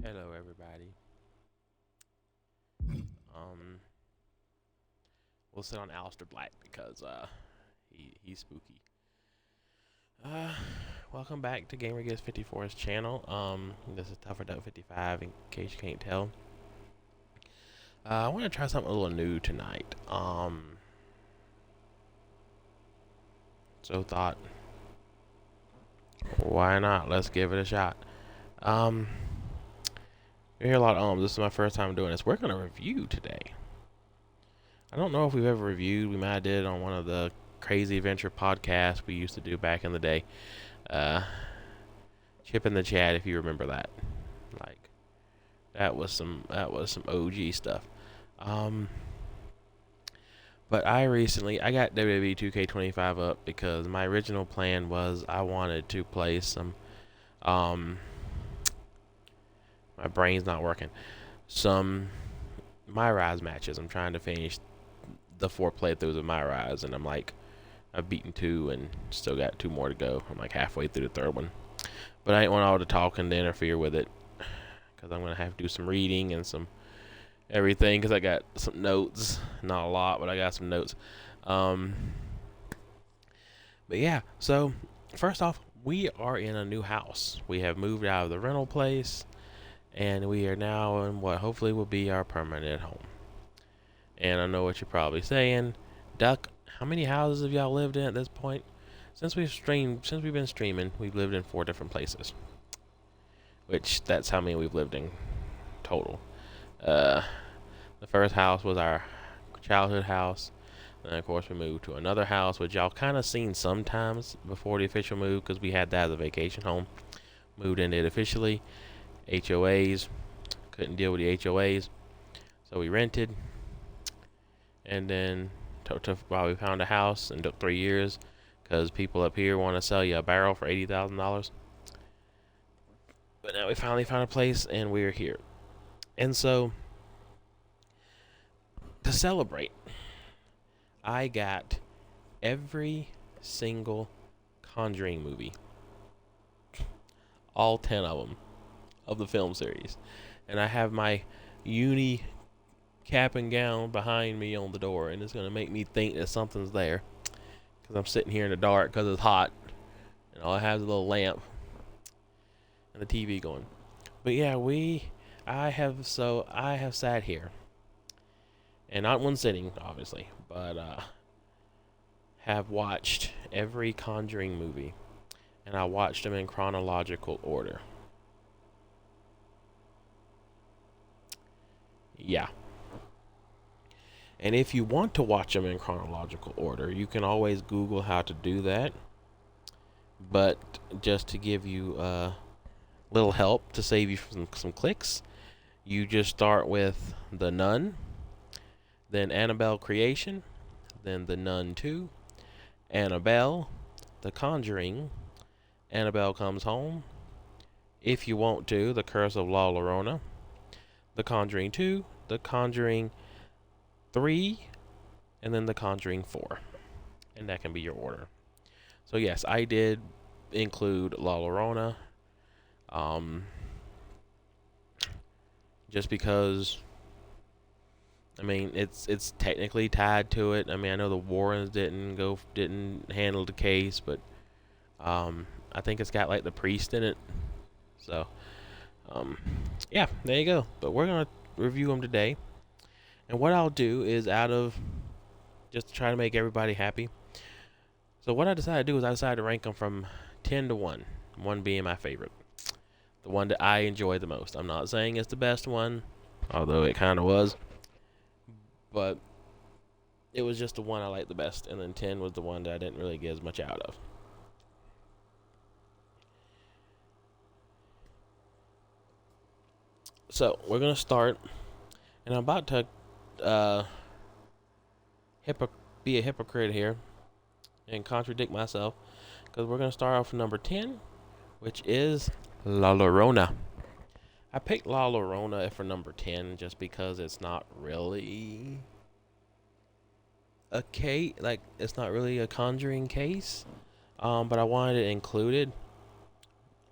Hello, everybody. Um, we'll sit on Alistair Black because he's spooky. Uh, Welcome back to GamerGives54's channel. This is TougherDuck55 in case you can't tell. I want to try something a little new tonight. So thought, why not? Let's give it a shot. Um, you hear a lot of This is my first time doing this. We're gonna review today. I don't know if we've ever reviewed. We might have did it on one of the Crazy Adventure podcasts we used to do back in the day. Chip in the chat if you remember that. Like that was some OG stuff. Um, but I got WWE 2K25 up because my original plan was I wanted to play some my brain's not working. Some My Rise matches. I'm trying to finish the 4 playthroughs of My Rise, and I've beaten 2 and still got 2 more to go. I'm like halfway through the 3rd one. But I didn't want all the talking to interfere with it because I'm going to have to do some reading and some everything because I got some notes. Not a lot, but I got some notes. But yeah, so first off, we are in a new house. We have moved out of the rental place, and we are now in what hopefully will be our permanent home. And I know what you're probably saying, Duck, how many houses have y'all lived in at this point? Since we've been streaming, we've lived in 4 different places. Which, that's how many we've lived in total. The first house was our childhood house. And of course, we moved to another house, which y'all kind of seen sometimes before the official move, because we had that as a vacation home. Moved in it officially. HOAs. Couldn't deal with the HOAs. So we rented. And then, while we found a house, and took 3 years, because people up here want to sell you a barrel for $80,000. But now we finally found a place, and we're here. And so, to celebrate, I got every single Conjuring movie. All 10 of them. Of the film series. And I have my uni cap and gown behind me on the door, and it's going to make me think that something's there. Because I'm sitting here in the dark because it's hot. And all I have is a little lamp. And the TV going. But yeah, I have sat here. And not one sitting, obviously. But have watched every Conjuring movie. And I watched them in chronological order. Yeah. And if you want to watch them in chronological order, you can always Google how to do that. But just to give you a little help to save you from some clicks, you just start with The Nun, then Annabelle Creation, then The Nun 2, Annabelle, The Conjuring, Annabelle Comes Home, if you want to, The Curse of La Llorona, The Conjuring 2, The Conjuring 3, and then The Conjuring 4. And that can be your order. So yes, I did include La Llorona. Just because, I mean, it's technically tied to it. I mean, I know the Warrens didn't handle the case, but I think it's got like the priest in it. So yeah, there you go. But we're gonna review them today. And what I'll do is, just to try to make everybody happy. So what I decided to do is I decided to rank them from 10 to 1. 1 being my favorite. The one that I enjoy the most. I'm not saying it's the best one, although it kind of was. But it was just the one I liked the best. And then 10 was the one that I didn't really get as much out of. So we're going to start. And I'm about to be a hypocrite here and contradict myself, because we're going to start off with number 10, which is La Llorona. I picked La Llorona for number 10 just because it's not really a case, like it's not really a Conjuring case, but I wanted it included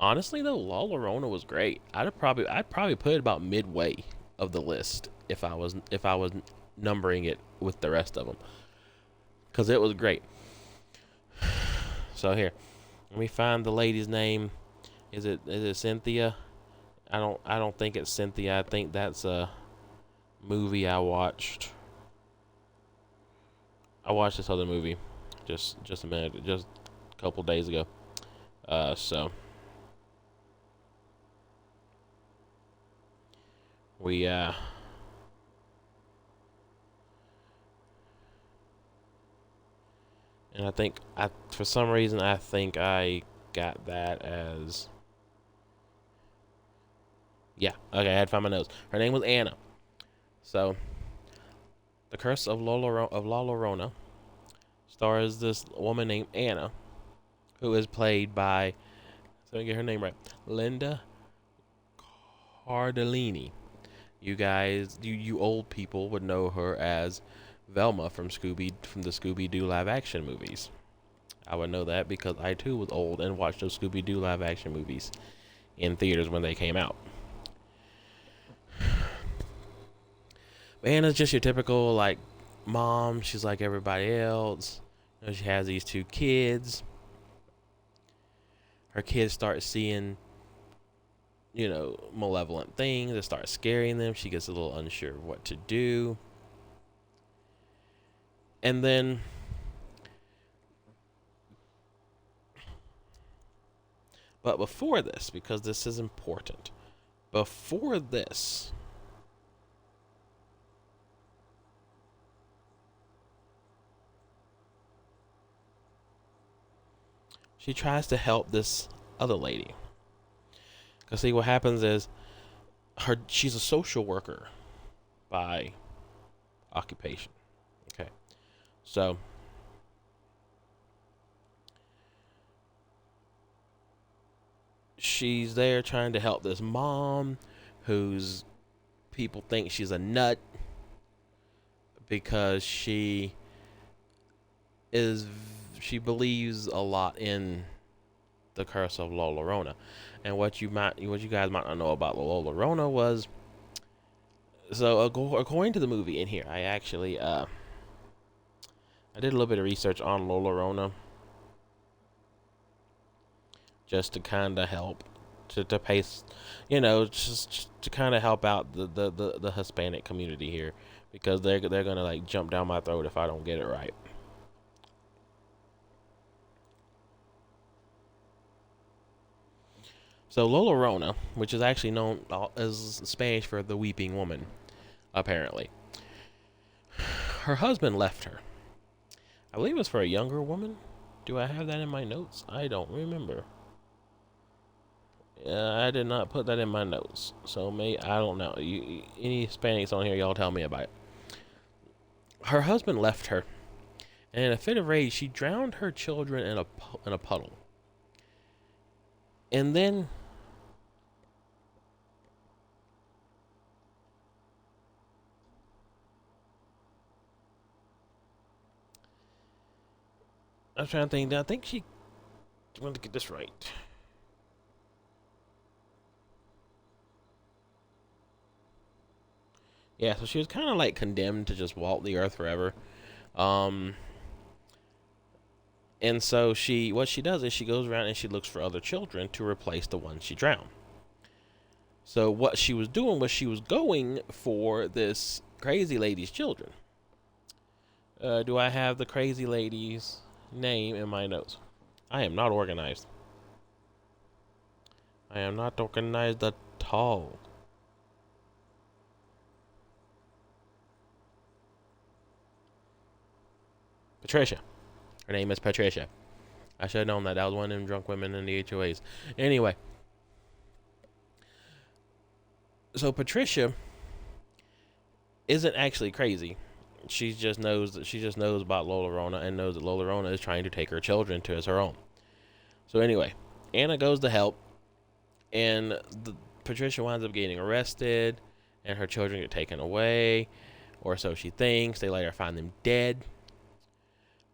Honestly though, La Llorona was great. I'd probably put it about midway of the list if I was numbering it with the rest of them, because it was great. So here, let me find the lady's name. Is it Cynthia? I don't think it's Cynthia. I think that's a movie I watched. I watched this other movie just a minute, just a couple days ago. So we and I think I for some reason I think I got that as, yeah, okay, I had to find my notes. Her name was Anna. So the Curse of La Llorona stars this woman named Anna, who is played by, so I get her name right, Linda Cardellini. You guys, you old people would know her as Velma from the Scooby Doo live action movies. I would know that because I too was old and watched those Scooby Doo live action movies in theaters when they came out. Anna's just your typical like mom. She's like everybody else. You know, she has these two kids. Her kids start seeing, malevolent things that start scaring them. She gets a little unsure of what to do. And then, but before this, because this is important, before this, she tries to help this other lady. Because see, what happens is she's a social worker by occupation. Okay. So she's there trying to help this mom whose people think she's a nut because is she believes a lot in the curse of La Llorona. And what you guys might not know about La Llorona was, so according to the movie in here, I actually I did a little bit of research on La Llorona just to kind of help to pace, just to kind of help out the Hispanic community here, because they're gonna like jump down my throat if I don't get it right. So La Llorona, which is actually known as Spanish for the weeping woman, apparently, her husband left her. I believe it was for a younger woman. Do I have that in my notes? I don't remember. I did not put that in my notes, so I don't know. Any Hispanics on here, y'all tell me about it. Her husband left her, and in a fit of rage, she drowned her children in a puddle. And then I'm trying to think. I think she. I want to get this right. Yeah, so she was kind of like condemned to just walk the earth forever. Um, and so what she does is she goes around and she looks for other children to replace the ones she drowned. So what she was doing was she was going for this crazy lady's children. Do I have the crazy lady's name in my notes? I am not organized. I am not organized at all. Patricia. Her name is Patricia. I should have known that. That was one of them drunk women in the HOAs. Anyway. So Patricia isn't actually crazy. She just knows about La Llorona and knows that La Llorona is trying to take her children to as her own. So anyway, Anna goes to help, and Patricia winds up getting arrested, and her children get taken away, or so she thinks. They later find them dead.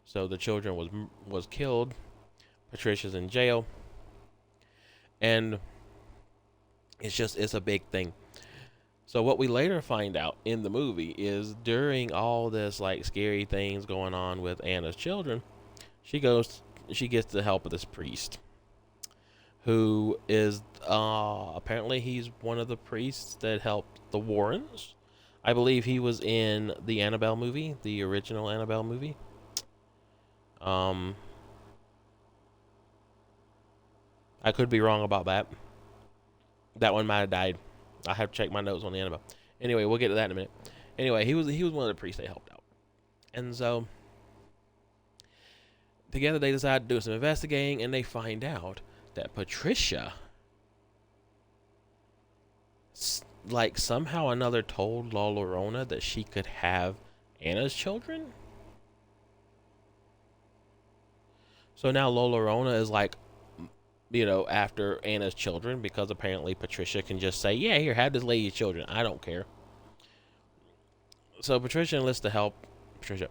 So the children was killed. Patricia's in jail, And it's a big thing. So what we later find out in the movie is during all this like scary things going on with Anna's children, she goes she gets the help of this priest who is apparently he's one of the priests that helped the Warrens. I believe he was in the Annabelle movie, the original Annabelle movie. Um, I could be wrong about that. That one might have died. I have to check my notes on the Annabelle. Anyway, we'll get to that in a minute. Anyway, he was one of the priests they helped out, and so together they decide to do some investigating, and they find out that Patricia, like somehow or another, told La Llorona that she could have Anna's children. So now La Llorona is like, after Anna's children because apparently Patricia can just say, "Yeah, here, have this lady's children. I don't care." So Patricia enlists the help. Patricia.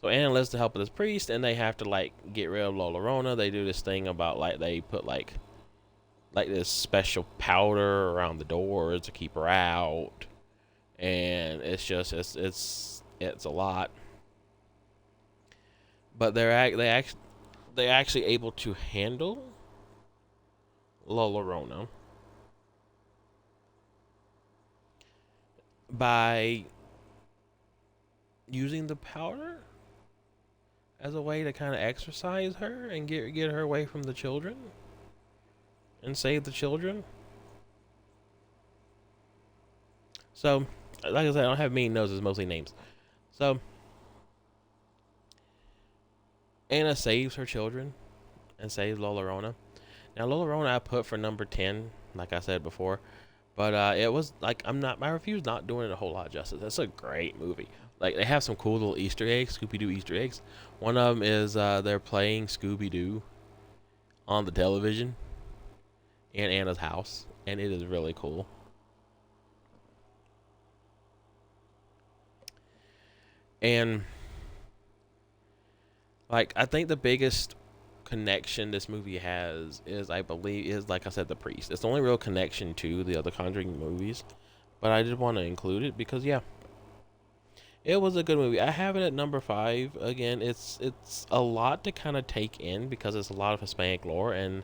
So Anna enlists the help of this priest, and they have to like get rid of La Llorona. They do this thing about like they put like this special powder around the doors to keep her out, and it's a lot. But they actually able to handle La Llorona by using the powder as a way to kind of exorcise her and get her away from the children and save the children. So, like I said, I don't have many notes. It's mostly names. So, Anna saves her children and saves La Llorona. Now, La Llorona I put for number 10, like I said before. But it was like my review's not doing it a whole lot of justice. It's a great movie. Like they have some cool little Easter eggs, Scooby Doo Easter eggs. One of them is they're playing Scooby Doo on the television in Anna's house, and it is really cool. And like I think the biggest connection this movie has is I believe is like I said the priest. It's the only real connection to the other Conjuring movies, but I did want to include it because yeah, it was a good movie. I have it at number 5. Again, it's a lot to kind of take in because it's a lot of Hispanic lore, and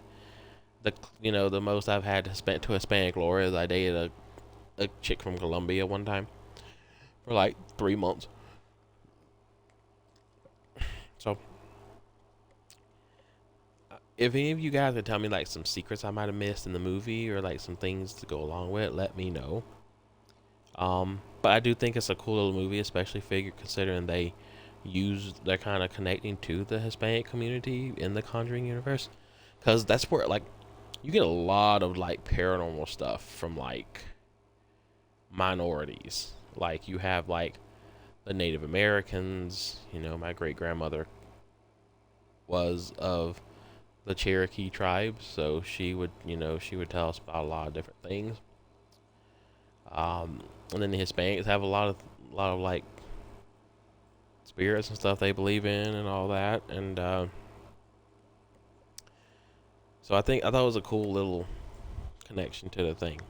the most I've had to Hispanic lore is I dated a chick from Colombia one time for like 3 months. So if any of you guys could tell me like some secrets I might have missed in the movie or like some things to go along with it, let me know. But I do think it's a cool little movie, especially considering they're kind of connecting to the Hispanic community in the Conjuring universe, because that's where like you get a lot of like paranormal stuff from like minorities. Like you have like the Native Americans. My great grandmother was of the Cherokee tribe, so she would tell us about a lot of different things. And then the Hispanics have a lot of like spirits and stuff they believe in and all that, and so I thought it was a cool little connection to the thing.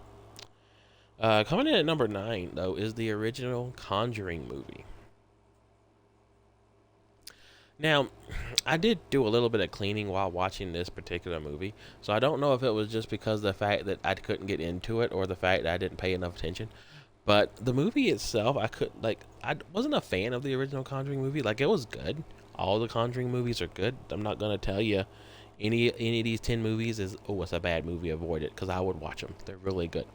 Coming in at number 9 though is the original Conjuring movie. Now, I did do a little bit of cleaning while watching this particular movie, so I don't know if it was just because of the fact that I couldn't get into it or the fact that I didn't pay enough attention. But the movie itself, I wasn't a fan of the original Conjuring movie. Like, it was good. All the Conjuring movies are good. I'm not gonna tell you any of these 10 movies is it's a bad movie. Avoid it because I would watch them. They're really good.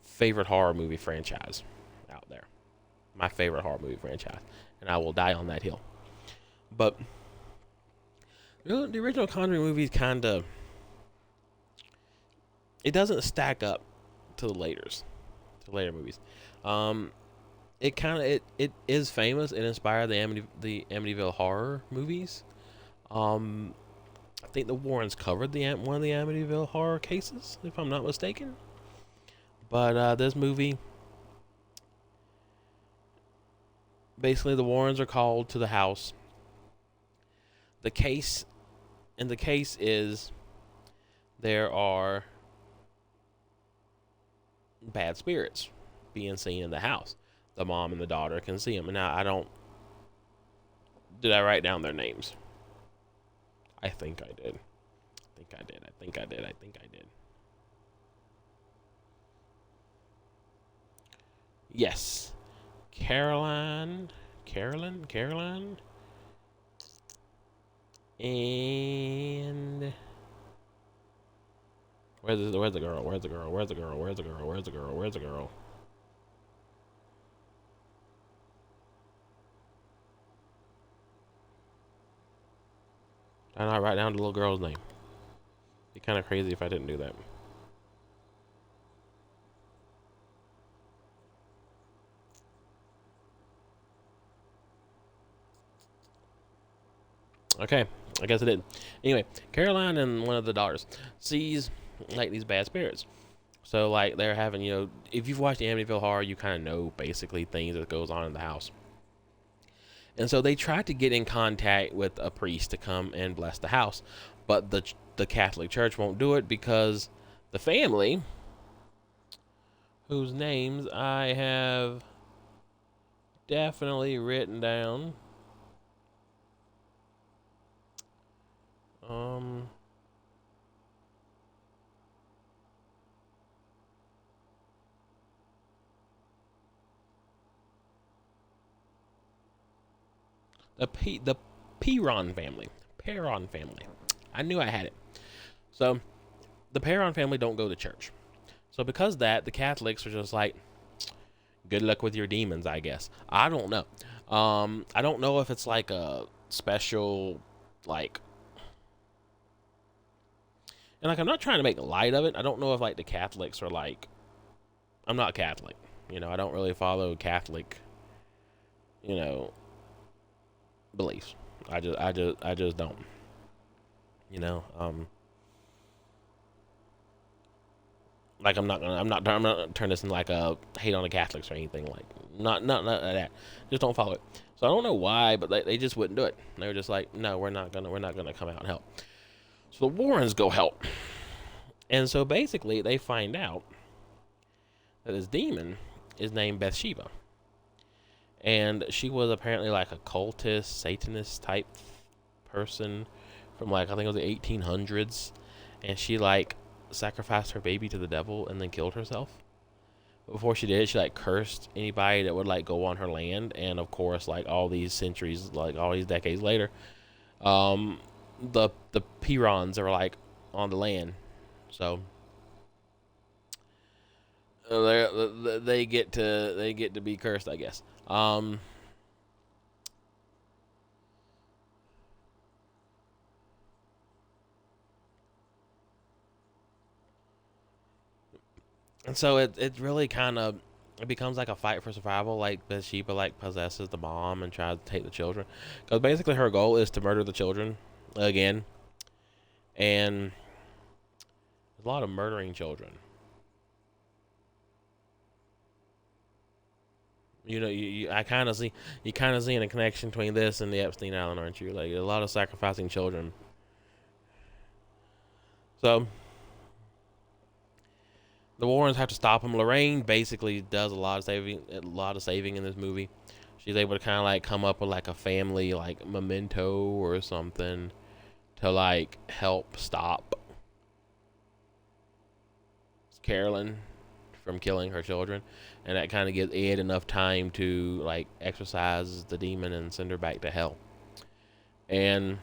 Favorite horror movie franchise out there. My favorite horror movie franchise, and I will die on that hill. But the original Conjuring movies it doesn't stack up to the later movies. It is famous. It inspired the Amityville horror movies. I think the Warrens covered one of the Amityville horror cases, if I'm not mistaken. But this movie, basically, the Warrens are called to the house. The case is there are bad spirits being seen in the house. The mom and the daughter can see them. Now, I don't. Did I write down their names? I think I did. I think I did. I think I did. I think I did. Yes. Caroline, and where's the girl? Where's the girl? Where's the girl? Where's the girl? Where's the girl? Where's the girl? Did I not write down the little girl's name? It'd be kind of crazy if I didn't do that. Okay, I guess I did. Anyway, Caroline and one of the daughters sees like these bad spirits. So like they're having, if you've watched the Amityville Horror, you kind of know basically things that goes on in the house. And so they tried to get in contact with a priest to come and bless the house, but the Catholic Church won't do it because the family, whose names I have definitely written down, um, the Perron family. Perron family. I knew I had it. So the Perron family don't go to church. So because of that, the Catholics are just like, good luck with your demons, I guess. I don't know. I don't know if it's like a special, like, and like I'm not trying to make light of it. I don't know if like the Catholics are like, I'm not Catholic. I don't really follow Catholic, you know, beliefs. I just don't. You know, like I'm not turn this into like a hate on the Catholics or anything like not that. Just don't follow it. So I don't know why, but they just wouldn't do it. They were just like, no, we're not gonna come out and help. So the Warrens go help, and so basically they find out that this demon is named Bathsheba, and she was apparently like a cultist, Satanist type person from like I think it was the 1800s, and she like sacrificed her baby to the devil and then killed herself. But before she did, she like cursed anybody that would like go on her land, and of course, like all these centuries, like all these decades later, um, the Perons are like on the land, so they get to be cursed, I guess. And so it really kind of it becomes like a fight for survival. Like Bathsheba like possesses the mom and tries to take the children, because basically her goal is to murder the children again, and there's a lot of murdering children. I kind of see you kind of seeing a connection between this and the Epstein Island, aren't you? Like a lot of sacrificing children. So the Warrens have to stop him. Lorraine basically does a lot of saving in this movie. She's able to kind of like come up with like a family like memento or something to like help stop Carolyn from killing her children, and that kind of gives Ed enough time to like exorcise the demon and send her back to hell. And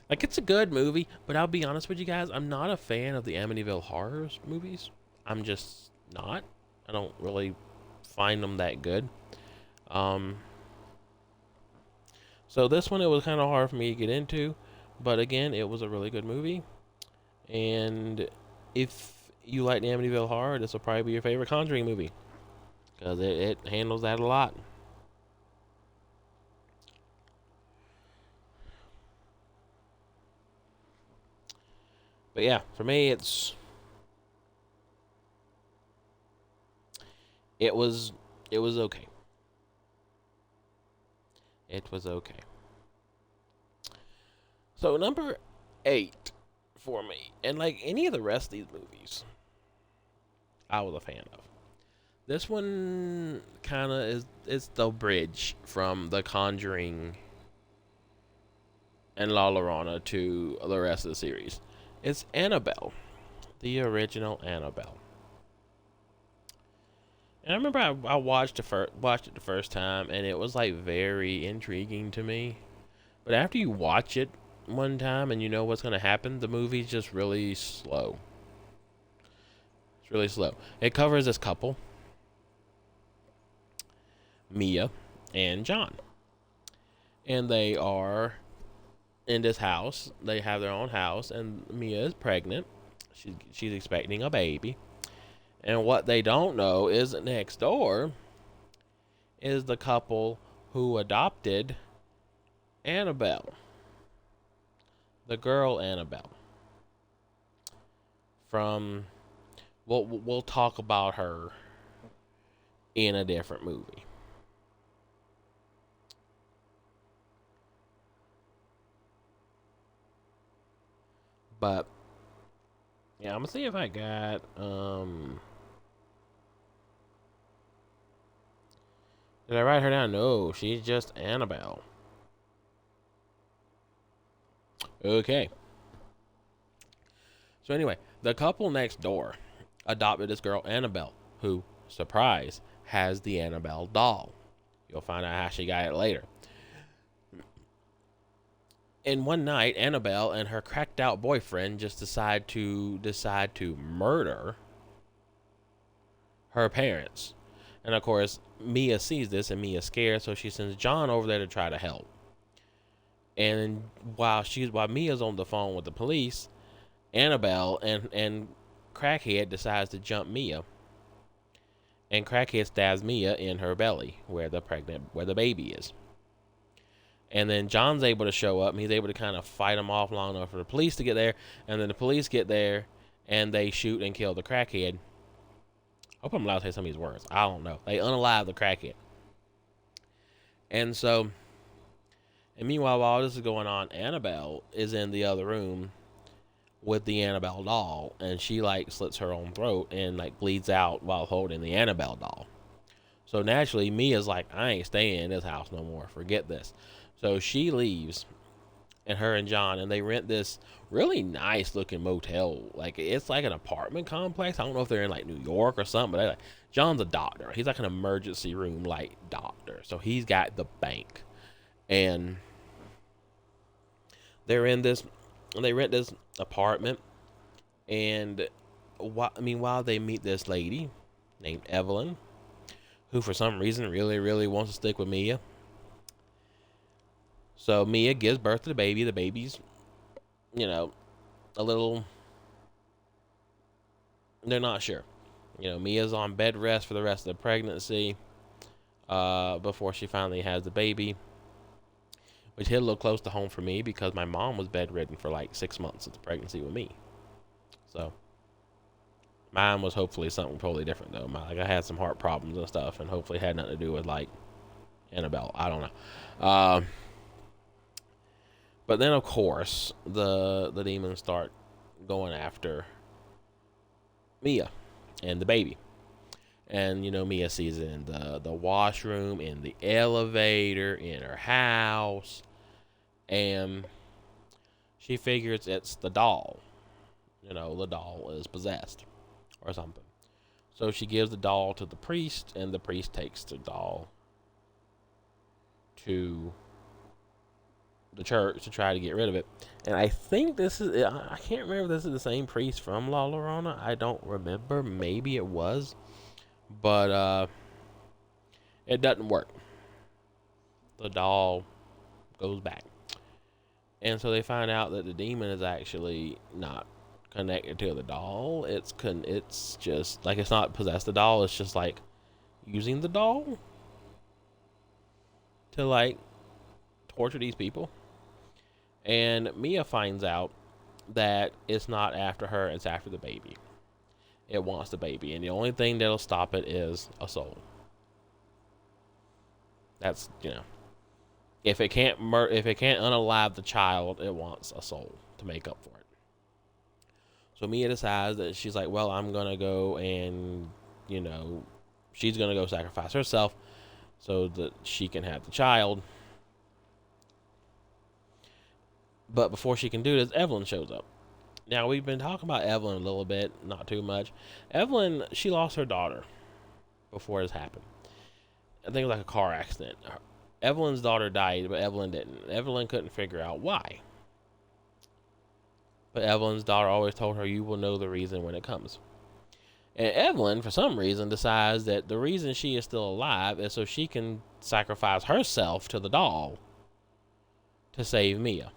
like it's a good movie, but I'll be honest with you guys, I'm not a fan of the Amityville horror movies. I'm just not. I don't really find them that good. Um, so this one it was kind of hard for me to get into, but again, it was a really good movie. And if you like the Amityville horror, this will probably be your favorite Conjuring movie because it handles that a lot. But yeah, for me, it was it was okay. It was okay. So number 8 for me, and like any of the rest of these movies, I was a fan of. This one kind of is the bridge from The Conjuring and La Llorona to the rest of the series. It's Annabelle, the original Annabelle. And I remember I watched it the first time, and it was like very intriguing to me. But after you watch it one time and you know what's gonna happen, the movie's just really slow. It's really slow. It covers this couple, Mia and John, and they are in this house. They have their own house, and Mia is pregnant. She's expecting a baby. And what they don't know is that next door is the couple who adopted Annabelle, the girl Annabelle. From we'll talk about her in a different movie. But yeah, I'm gonna see if I got did I write her down? No, she's just Annabelle. Okay. So anyway, the couple next door adopted this girl Annabelle, who, surprise, has the Annabelle doll. You'll find out how she got it later. And one night, Annabelle and her cracked out boyfriend just decide to murder her parents. And of course, Mia sees this and Mia's scared, so she sends John over there to try to help. And while Mia's on the phone with the police, Annabelle and Crackhead decides to jump Mia. And Crackhead stabs Mia in her belly, where the baby is. And then John's able to show up, and he's able to kind of fight him off long enough for the police to get there. And then the police get there, and they shoot and kill the crackhead. I hope I'm allowed to say some of these words. I don't know. They unalive the crackhead. And so, and meanwhile, while this is going on, Annabelle is in the other room with the Annabelle doll, and she like slits her own throat and like bleeds out while holding the Annabelle doll. So naturally, Mia's like, I ain't staying in this house no more. Forget this. So she leaves, and her and John, and they rent this really nice looking motel. Like it's like an apartment complex. I don't know if they're in like New York or something, but John's a doctor. He's like an emergency room like doctor. So he's got the bank, and they're in this. They rent this apartment, and while they meet this lady named Evelyn, who for some reason really, really wants to stick with Mia. So Mia gives birth to the baby. The baby's, a little. They're not sure. Mia's on bed rest for the rest of the pregnancy before she finally has the baby, which hit a little close to home for me because my mom was bedridden for like 6 months of the pregnancy with me. So mine was hopefully something totally different though. I had some heart problems and stuff, and hopefully had nothing to do with like Annabelle. I don't know. But then of course the demons start going after Mia and the baby. And Mia sees it in the washroom, in the elevator, in her house, and she figures it's the doll. The doll is possessed or something. So she gives the doll to the priest, and the priest takes the doll to the church to try to get rid of it. And I think I can't remember if this is the same priest from La Llorona. I don't remember. Maybe it was. But it doesn't work. The doll goes back. And so they find out that the demon is actually not connected to the doll. It's just like it's not possessed the doll. It's just like using the doll to like torture these people. And Mia finds out that it's not after her, it's after the baby. It wants the baby, and the only thing that'll stop it is a soul. That's if it can't unalive the child, it wants a soul to make up for it. So Mia decides that she's like, well, I'm gonna go and, you know, she's gonna go sacrifice herself so that she can have the child. But before she can do this, Evelyn shows up. Now we've been talking about Evelyn a little bit, not too much. Evelyn, she lost her daughter before this happened. I think it was like a car accident. Evelyn's daughter died, but Evelyn didn't. Evelyn couldn't figure out why. But Evelyn's daughter always told her, you will know the reason when it comes. And Evelyn, for some reason, decides that the reason she is still alive is so she can sacrifice herself to the doll to save Mia.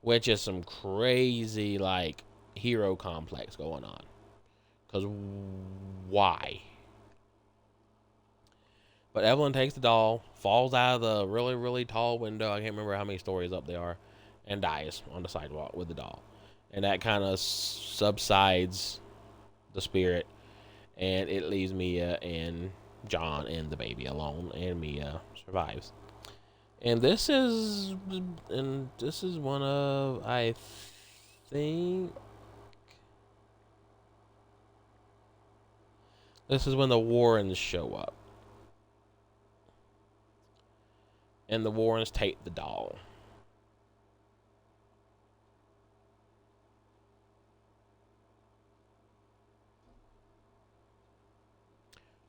Which is some crazy, like, hero complex going on. Because why? But Evelyn takes the doll, falls out of the really, really tall window. I can't remember how many stories up they are, and dies on the sidewalk with the doll. And that kind of subsides the spirit, and it leaves Mia and John and the baby alone, and Mia survives. And this is one of, I think, this is when the Warrens show up. And the Warrens take the doll.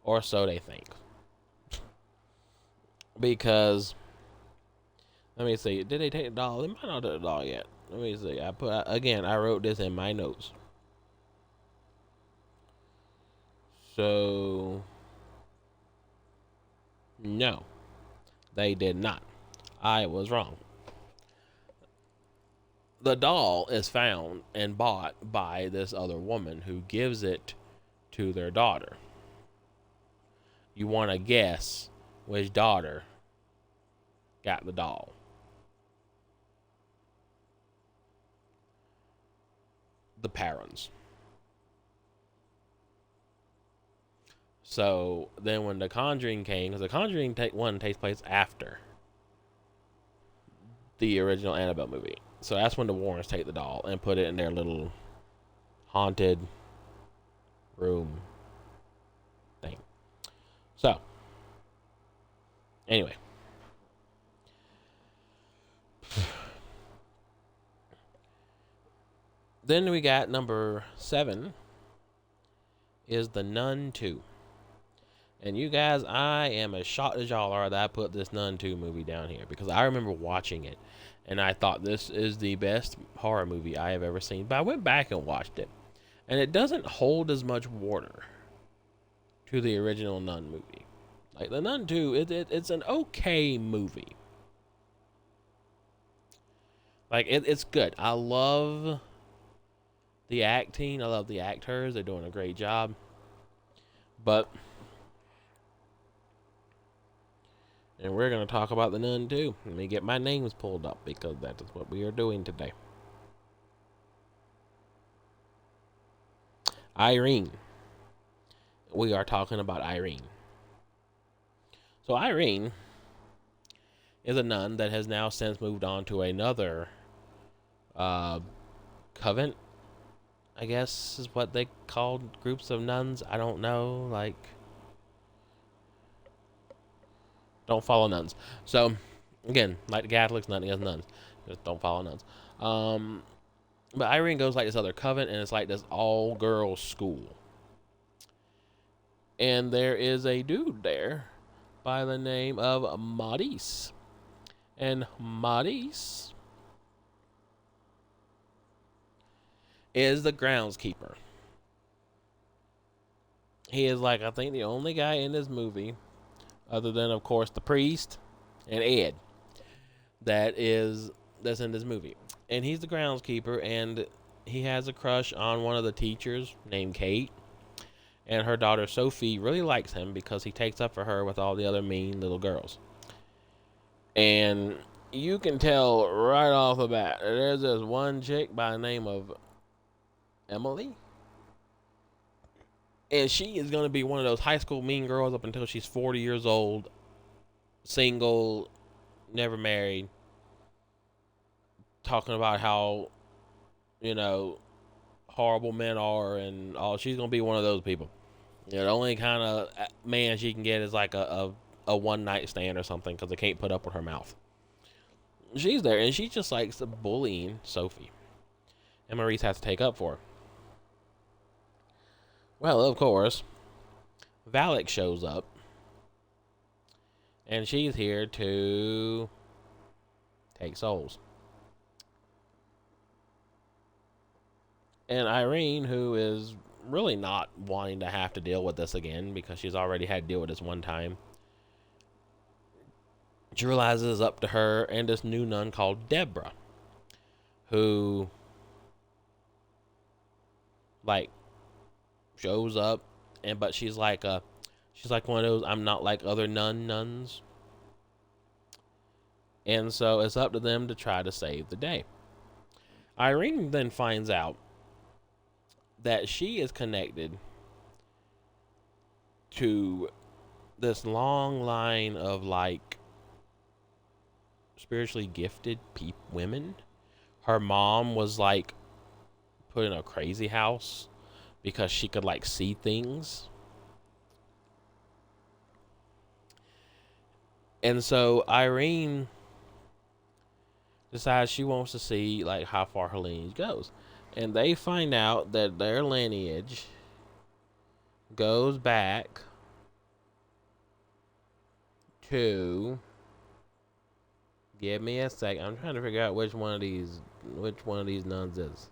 Or so they think. Because, let me see, did they take the doll? They might not take the doll yet. Let me see. I wrote this in my notes. So, no, they did not. I was wrong. The doll is found and bought by this other woman who gives it to their daughter. You want to guess which daughter got the doll? The parents. So then when The Conjuring came, because The Conjuring 1 takes place after the original Annabelle movie. So that's when the Warrens take the doll and put it in their little haunted room thing. So, anyway. Then we got number 7 is The Nun 2. And you guys, I am as shocked as y'all are that I put this Nun 2 movie down here, because I remember watching it and I thought this is the best horror movie I have ever seen. But I went back and watched it, and it doesn't hold as much water to the original Nun movie. Like The Nun 2, it's an okay movie. Like it's good. I love the acting. I love the actors. They're doing a great job. But, and we're going to talk about The Nun 2. Let me get my names pulled up, because that is what we are doing today. Irene. We are talking about Irene. So Irene is a nun that has now since moved on to another convent, I guess is what they called groups of nuns. I don't know, like, don't follow nuns. So, again, like the Catholics, nothing against nuns. Just don't follow nuns. But Irene goes like this other convent, and it's like this all-girls school. And there is a dude there by the name of Maurice. And Maurice is the groundskeeper. He is, like, I think the only guy in this movie, other than, of course, the priest and Ed, that's in this movie. And he's the groundskeeper, and he has a crush on one of the teachers named Kate. And her daughter Sophie really likes him because he takes up for her with all the other mean little girls. And you can tell right off the bat, there's this one chick by the name of Emily. And she is going to be one of those high school mean girls up until she's 40 years old, single, never married, talking about how, you know, horrible men are, and she's gonna be one of those people. You know, the only kind of man she can get is like a one night stand or something because they can't put up with her mouth. She's there, and she just likes bullying Sophie, and Maurice has to take up for her. Well, of course, Valak shows up, and she's here to take souls. And Irene, who is really not wanting to have to deal with this again because she's already had to deal with this one time, she realizes it's up to her and this new nun called Deborah, who like shows up, but she's like one of those I'm not like other nuns, and so it's up to them to try to save the day. Irene then finds out that she is connected to this long line of like spiritually gifted women. Her mom was like put in a crazy house because she could like see things. And so Irene decides she wants to see like how far her lineage goes. And they find out that their lineage goes back to, give me a second. I'm trying to figure out which one of these nuns is.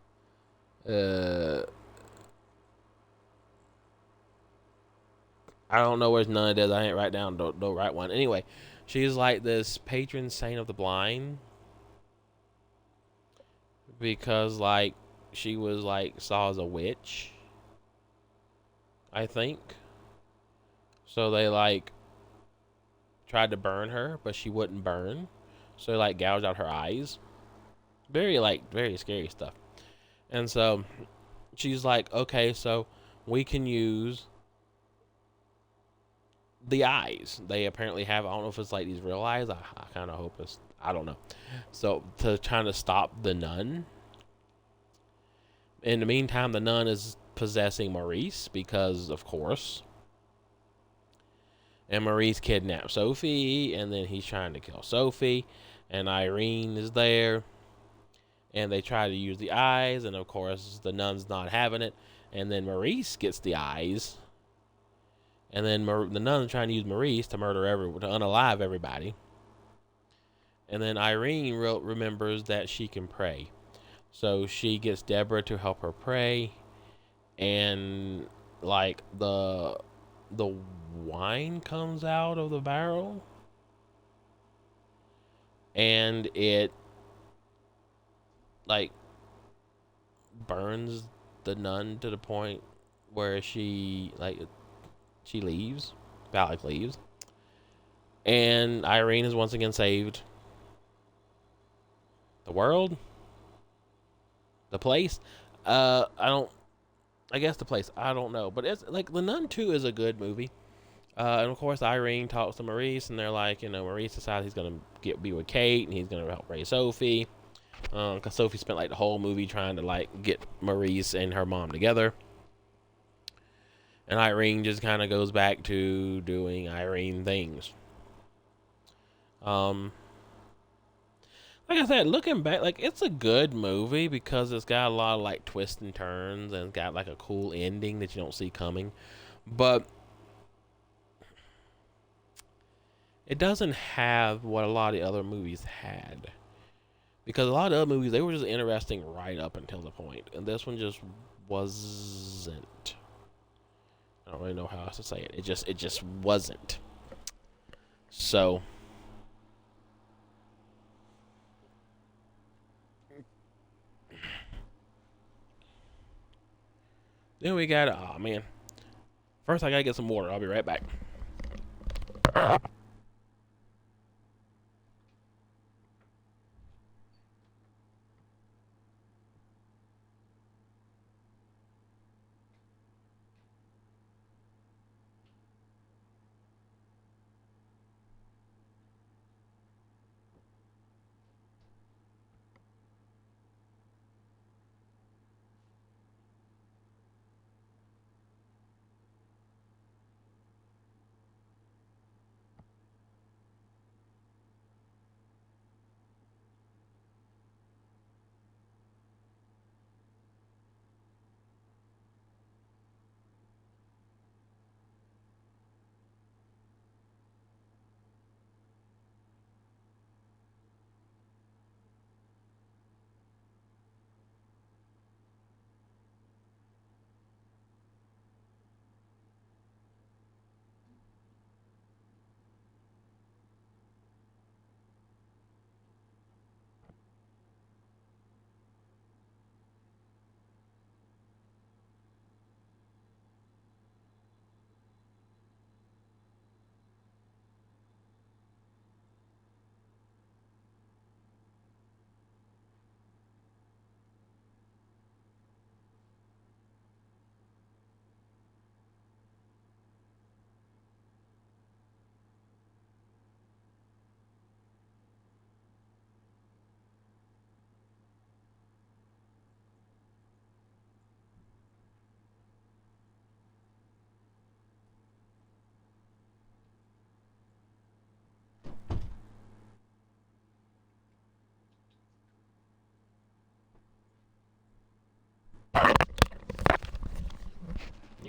I don't know which nun it is. I ain't write down the right one. Anyway, she's like this patron saint of the blind because like she was like saw as a witch, I think. So they like tried to burn her, but she wouldn't burn. So they like gouged out her eyes. Very scary stuff. And so she's like, okay, so we can use the eyes. They apparently have, I don't know if it's like these real eyes. I kind of hope it's, I don't know. So to trying to stop the nun. In the meantime, the nun is possessing Maurice because, of course. And Maurice kidnaps Sophie, and then he's trying to kill Sophie. And Irene is there. And they try to use the eyes, and of course, the nun's not having it. And then Maurice gets the eyes. And then the nun's trying to use Maurice to to unalive everybody. And then Irene remembers that she can pray. So she gets Deborah to help her pray. And like the wine comes out of the barrel. And it like burns the nun to the point where she leaves. Valak leaves. And Irene is once again saved. The world? The place? I guess the place. I don't know. But it's like The Nun 2 is a good movie. And of course, Irene talks to Maurice, and they're like, Maurice decides he's going to be with Kate, and he's going to help raise Sophie. Because Sophie spent like the whole movie trying to like get Maurice and her mom together. And Irene just kind of goes back to doing Irene things. Like I said, looking back, like it's a good movie because it's got a lot of like twists and turns and it's got like a cool ending that you don't see coming. But it doesn't have what a lot of the other movies had. Because a lot of the other movies, they were just interesting right up until the point. And this one just wasn't. I don't really know how else to say it. It just wasn't. So then we got, oh man. First I gotta get some water. I'll be right back.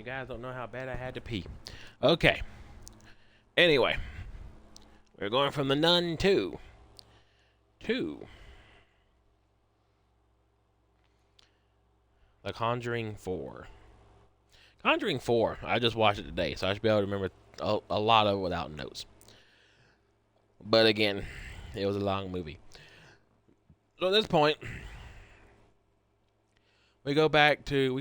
You guys don't know how bad I had to pee. Okay. Anyway, we're going from The Nun to The Conjuring 4. Conjuring 4, I just watched it today, so I should be able to remember a lot of it without notes. But again, it was a long movie. So at this point, we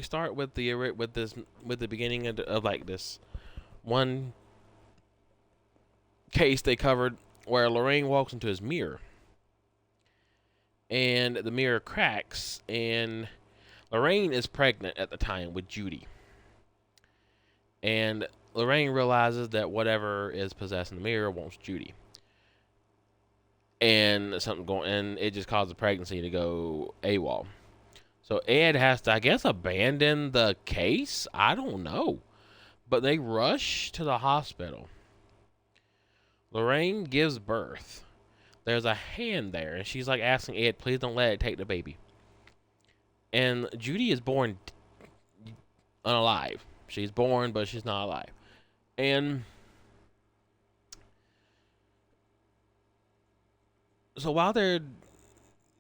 start with the beginning of like this one case they covered where Lorraine walks into his mirror, and the mirror cracks, and Lorraine is pregnant at the time with Judy, and Lorraine realizes that whatever is possessing the mirror wants Judy, and it just causes the pregnancy to go AWOL. So Ed has to, I guess, abandon the case. I don't know, but they rush to the hospital. Lorraine gives birth. There's a hand there, and she's like asking Ed, please don't let it take the baby. And Judy is born unalive. She's born, but she's not alive. And so while they're,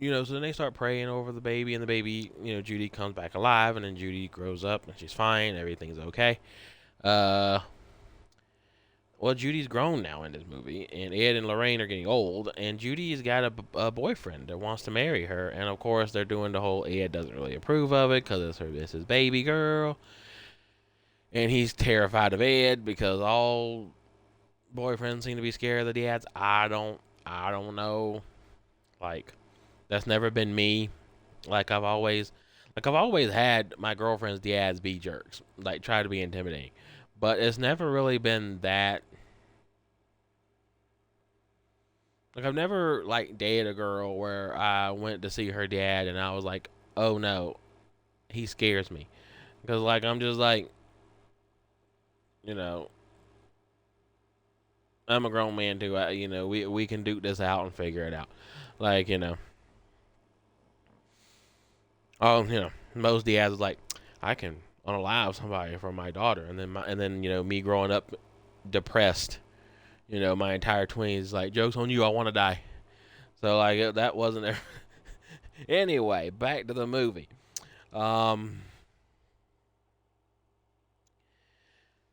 so then they start praying over the baby, and the baby, Judy comes back alive, and then Judy grows up, and she's fine. Everything's okay. Well, Judy's grown now in this movie, and Ed and Lorraine are getting old, and Judy's got a boyfriend that wants to marry her, and of course they're doing the whole Ed doesn't really approve of it because it's his baby girl, and he's terrified of Ed because all boyfriends seem to be scared of the dads. I don't know, like that's never been me. I've always had my girlfriend's dads be jerks, like try to be intimidating, but it's never really been that. I've never dated a girl where I went to see her dad and I was like, oh no, he scares me, because I'm just I'm a grown man too. We can duke this out and figure it out, most dads is I can unalive somebody for my daughter, and then me growing up depressed. My entire 20s, joke's on you, I want to die. So, that wasn't there. Anyway, back to the movie. The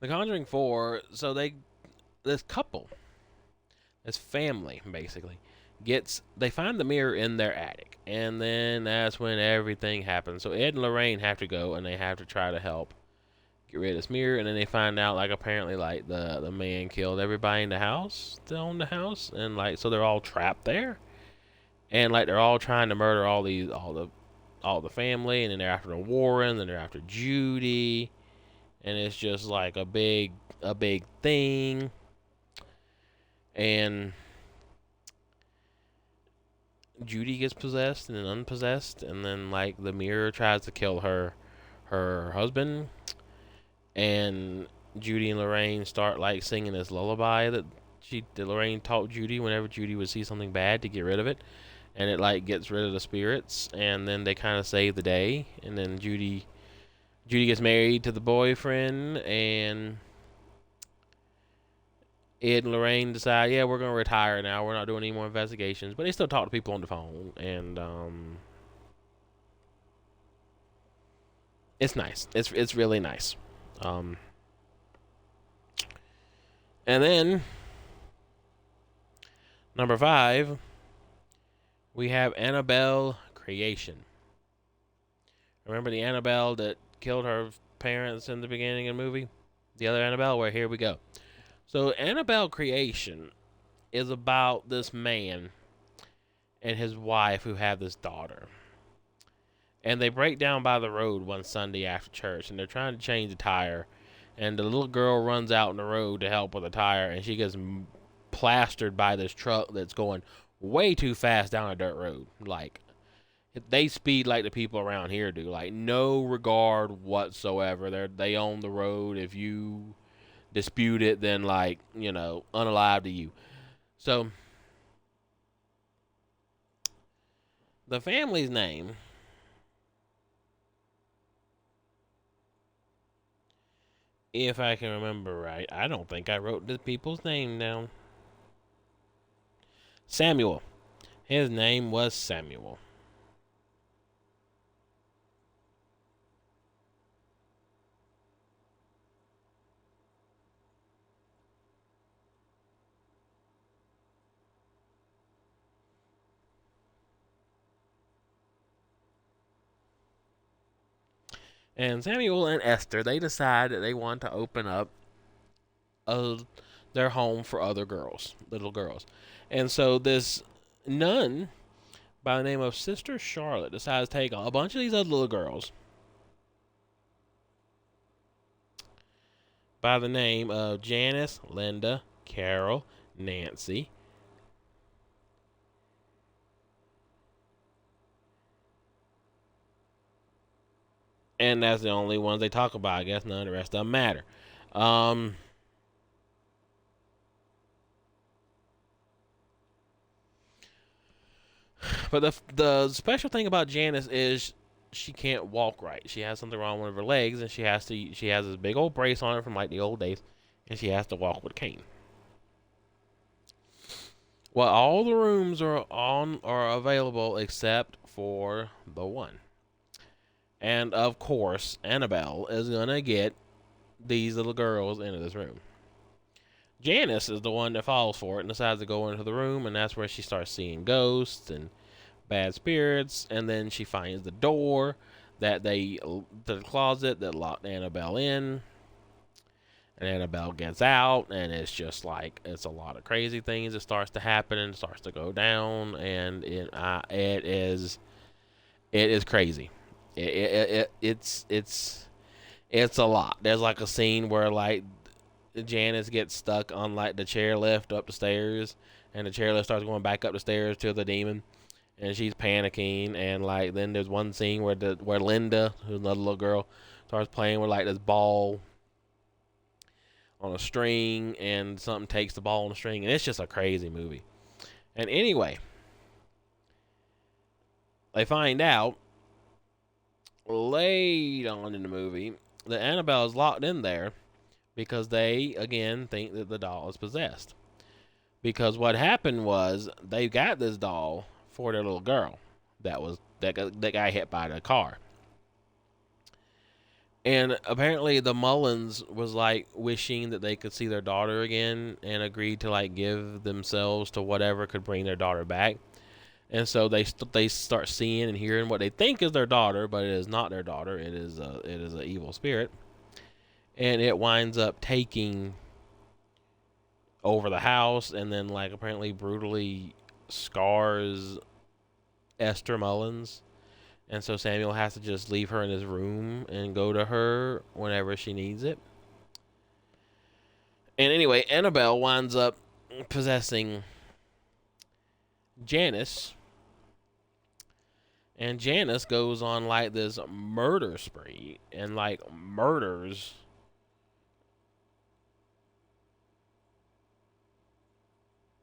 Conjuring 4, so this family, basically, they find the mirror in their attic, and then that's when everything happens. So Ed and Lorraine have to go, and they have to try to help get rid of this mirror, and then they find out apparently the man killed everybody in the house, that owned the house, and so they're all trapped there, and they're all trying to murder all the family, and then they're after the Warrens, and they're after Judy, and it's just a big thing, and Judy gets possessed and then unpossessed, and then the mirror tries to kill her husband. And Judy and Lorraine start singing this lullaby that Lorraine taught Judy whenever Judy would see something bad to get rid of it, and it gets rid of the spirits, and then they kind of save the day, and then Judy gets married to the boyfriend, and Ed and Lorraine decide, yeah, we're gonna retire now. We're not doing any more investigations, but they still talk to people on the phone, and it's nice. It's really nice. And then number 5, we have Annabelle Creation. Remember the Annabelle that killed her parents in the beginning of the movie? The other Annabelle? Well, here we go. So Annabelle Creation is about this man and his wife who have this daughter. And they break down by the road one Sunday after church, and they're trying to change the tire. And the little girl runs out in the road to help with the tire, and she gets plastered by this truck that's going way too fast down a dirt road. They speed like the people around here do. No regard whatsoever. They own the road. If you dispute it, then unalive to you. So the family's name If I can remember right, I don't think I wrote the people's name down. Samuel. His name was Samuel. And Samuel and Esther, they decide that they want to open up a, their home for other girls, little girls. And so this nun by the name of Sister Charlotte decides to take a bunch of these other little girls by the name of Janice, Linda, Carol, Nancy, and that's the only ones they talk about. I guess none of the rest of them matter. Um, but the special thing about Janice is she can't walk right. She has something wrong with her legs, and she has this big old brace on her from like the old days, and she has to walk with a cane. Well, all the rooms are available except for the one. And of course, Annabelle is gonna get these little girls into this room. Janice is the one that falls for it and decides to go into the room, and that's where she starts seeing ghosts and bad spirits. And then she finds the door the closet that locked Annabelle in, and Annabelle gets out, and it's just like it's a lot of crazy things that starts to happen and starts to go down, and it is crazy. It's a lot. There's like a scene where like Janice gets stuck on like the chairlift up the stairs, and the chairlift starts going back up the stairs to the demon, and she's panicking. And like then there's one scene where Linda, who's another little girl, starts playing with like this ball on a string, and something takes the ball on the string, and it's just a crazy movie. And anyway, they find out late on in the movie that Annabelle is locked in there because they again think that the doll is possessed. Because what happened was they got this doll for their little girl that got hit by the car. And apparently the Mullins was like wishing that they could see their daughter again and agreed to like give themselves to whatever could bring their daughter back. And so they start seeing and hearing what they think is their daughter, but it is not their daughter. It is a evil spirit, and it winds up taking over the house, and then like apparently brutally scars Esther Mullins. And so Samuel has to just leave her in his room and go to her whenever she needs it. And anyway, Annabelle winds up possessing Janice, and Janice goes on like this murder spree and like murders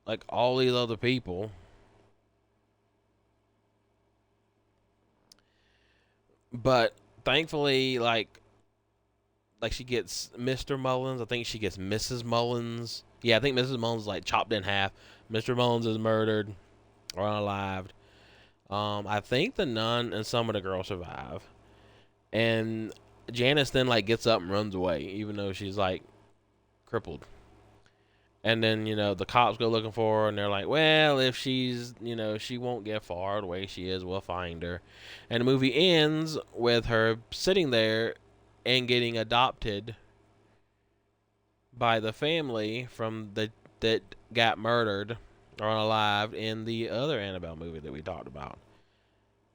like all these other people. But thankfully, like she gets Mr. Mullins. I think she gets Mrs. Mullins. Yeah, I think Mrs. Mullins is like chopped in half. Mr. Mullins is murdered or unalived. I think the nun and some of the girls survive. And Janice then like gets up and runs away, even though she's like crippled. And then, the cops go looking for her, and they're like, well, if she won't get far the way she is, we'll find her. And the movie ends with her sitting there and getting adopted by the family from that got murdered or unalived in the other Annabelle movie that we talked about.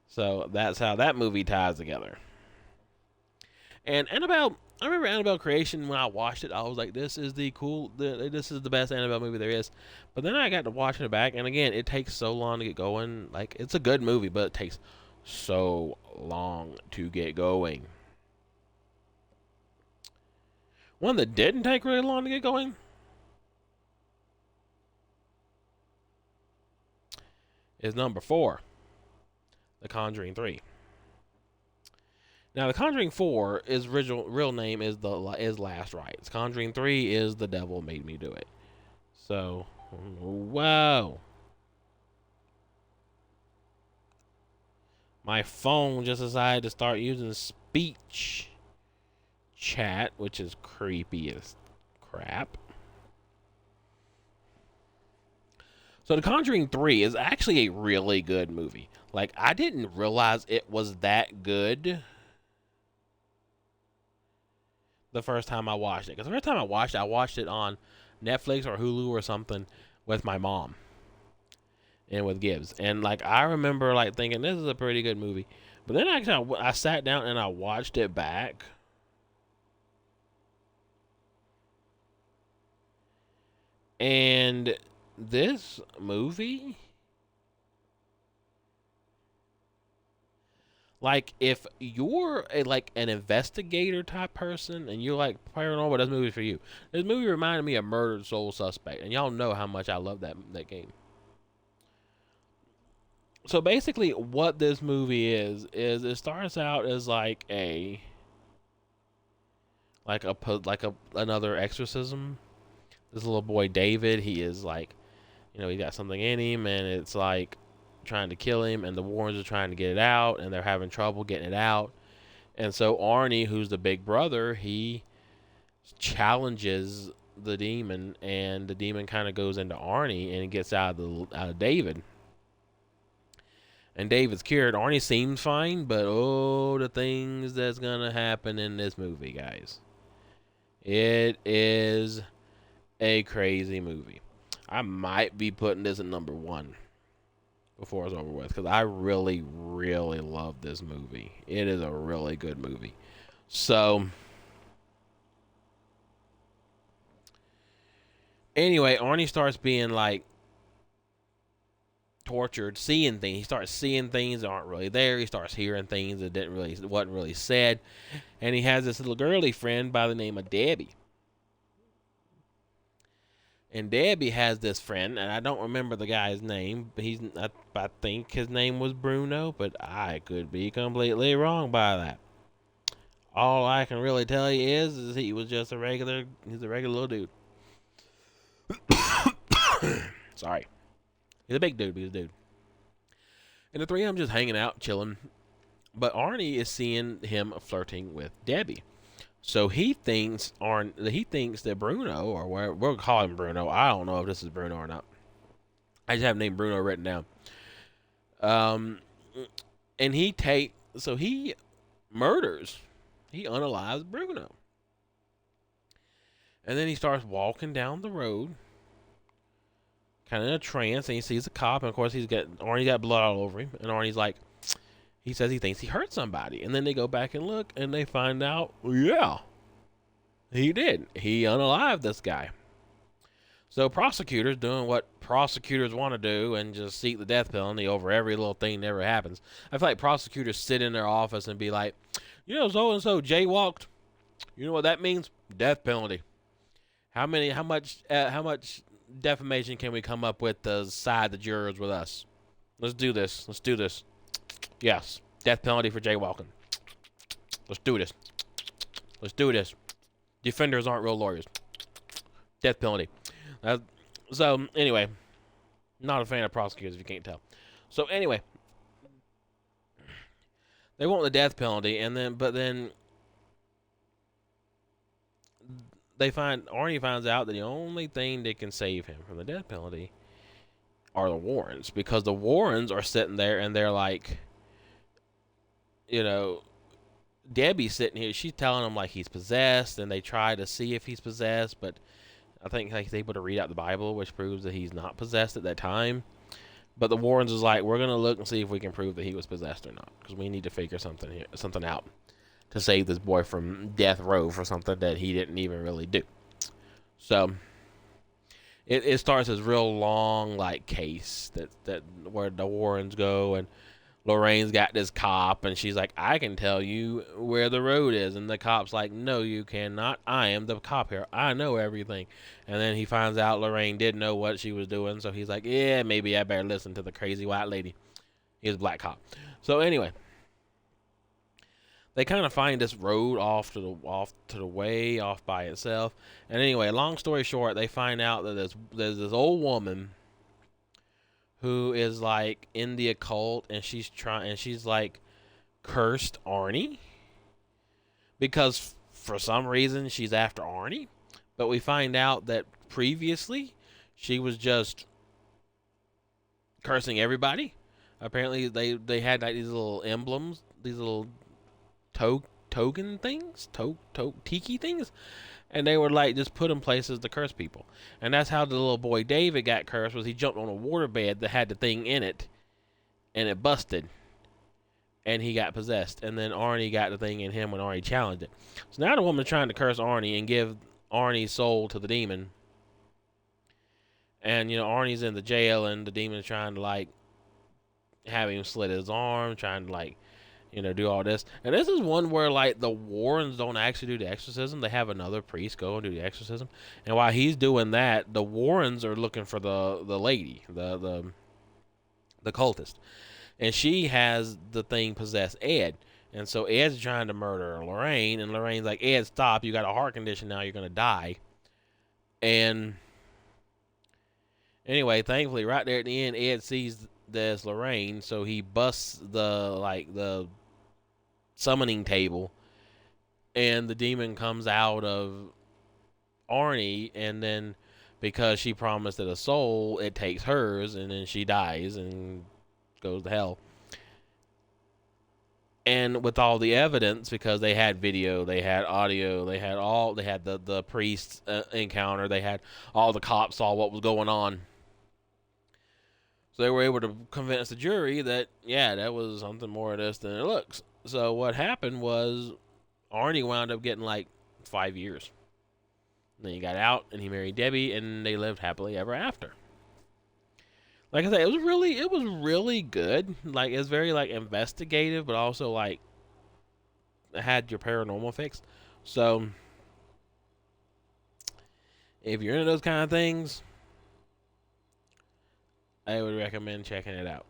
So that's how that movie ties together. And I remember Annabelle Creation when I watched it. I was like, this is the best Annabelle movie there is. But then I got to watching it back, and again, it takes so long to get going. Like, it's a good movie, but it takes so long to get going. One that didn't take really long to get going is number 4, The Conjuring 3. Now, The Conjuring 4, his real name is Last Rites. Conjuring 3 is The Devil Made Me Do It. So, whoa. My phone just decided to start using speech chat, which is creepy as crap. So The Conjuring 3 is actually a really good movie. Like, I didn't realize it was that good the first time I watched it. Because the first time I watched it on Netflix or Hulu or something with my mom and with Gibbs. And, like, I remember, like, thinking, this is a pretty good movie. But then actually, I sat down and I watched it back. And this movie, like, if you're like an investigator type person and you're like paranormal, this movie's for you. This movie reminded me of Murdered Soul Suspect, and y'all know how much I love that game. So basically, what this movie is it starts out as like another exorcism. This little boy David, he is like, he got something in him, and it's like trying to kill him, and the Warrens are trying to get it out, and they're having trouble getting it out. And so Arnie, who's the big brother, he challenges the demon, and the demon kind of goes into Arnie, and it gets out of David. And David's cured. Arnie seems fine, but oh, the things that's gonna happen in this movie, guys. It is a crazy movie. I might be putting this at number 1 before it's over with, because I really, really love this movie. It is a really good movie. So, anyway, Arnie starts being like tortured, seeing things. He starts seeing things that aren't really there. He starts hearing things that wasn't really said. And he has this little girly friend by the name of Debbie. And Debbie has this friend, and I don't remember the guy's name, but I think his name was Bruno, but I could be completely wrong by that. All I can really tell you is he was just he's a regular little dude. Sorry. He's a big dude, but he's a dude. And the three of them just hanging out, chilling. But Arnie is seeing him flirting with Debbie. So he thinks that Bruno, or we'll call him Bruno. I don't know if this is Bruno or not. I just have the name Bruno written down. And he unalives Bruno. And then he starts walking down the road, kind of in a trance, and he sees a cop, and of course Arnie's got blood all over him, and Arnie's like, he says he thinks he hurt somebody, and then they go back and look, and they find out, yeah, he did. He unalived this guy. So prosecutors doing what prosecutors want to do and just seek the death penalty over every little thing that ever happens. I feel like prosecutors sit in their office and be like, so and so jaywalked. You know what that means? Death penalty. How much defamation can we come up with to side the jurors with us? Let's do this. Yes, death penalty for jaywalking. Let's do this. Defenders aren't real lawyers. Death penalty. So anyway, not a fan of prosecutors if you can't tell. So anyway, they want the death penalty, but then Arnie finds out that the only thing that can save him from the death penalty are the Warrens, because the Warrens are sitting there and they're like, Debbie's sitting here. She's telling him like he's possessed, and they try to see if he's possessed, but I think he's able to read out the Bible, which proves that he's not possessed at that time. But the Warrens is like, we're gonna look and see if we can prove that he was possessed or not, because we need to figure something out to save this boy from death row for something that he didn't even really do. So it starts this real long like case that where the Warrens go, and Lorraine's got this cop, and she's like, I can tell you where the road is. And the cop's like, no, you cannot. I am the cop here. I know everything. And then he finds out Lorraine didn't know what she was doing, so he's like, yeah, maybe I better listen to the crazy white lady. He's a black cop. So anyway, they kind of find this road off to the way off by itself. And anyway, long story short, they find out that there's this old woman who is like in the occult, and she's like cursed Arnie because for some reason she's after Arnie. But we find out that previously she was just cursing everybody. Apparently they had like these little emblems, these little token things, tiki things, and they were like just put in places to curse people. And that's how the little boy David got cursed, was he jumped on a waterbed that had the thing in it, and it busted, and he got possessed. And then Arnie got the thing in him when Arnie challenged it. So now the woman's trying to curse Arnie and give Arnie's soul to the demon. And Arnie's in the jail, and the demon's trying to like have him slit his arm, trying to like do all this. And this is one where like the Warrens don't actually do the exorcism. They have another priest go and do the exorcism. And while he's doing that, the Warrens are looking for the lady, the cultist. And she has the thing possess Ed. And so Ed's trying to murder Lorraine, and Lorraine's like, Ed, stop, you got a heart condition now, you're gonna die. And anyway, thankfully right there at the end, Ed sees this Lorraine, so he busts the summoning table, and the demon comes out of Arnie, and then because she promised it a soul, it takes hers, and then she dies and goes to hell. And with all the evidence, because they had video, they had audio, they had the priest encounter, they had all the cops saw what was going on. So they were able to convince the jury that, yeah, that was something more of this than it looks. So what happened was Arnie wound up getting like 5 years. And then he got out and he married Debbie, and they lived happily ever after. Like I said, it was really good. Like, it's very like investigative, but also like it had your paranormal fix. So if you're into those kind of things, I would recommend checking it out.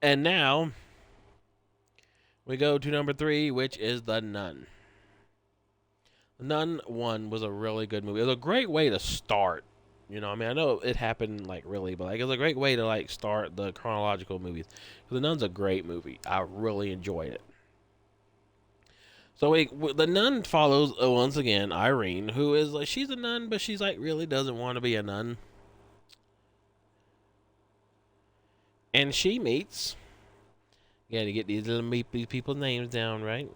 And now we go to number 3, which is The Nun. The Nun 1 was a really good movie. It was a great way to start. I know it happened like really, but like it was a great way to like start the chronological movies. The Nun's a great movie. I really enjoyed it. So The Nun follows once again Irene, who is like, she's a nun, but she's like really doesn't want to be a nun. And she meets. You got to get these little people's names down right.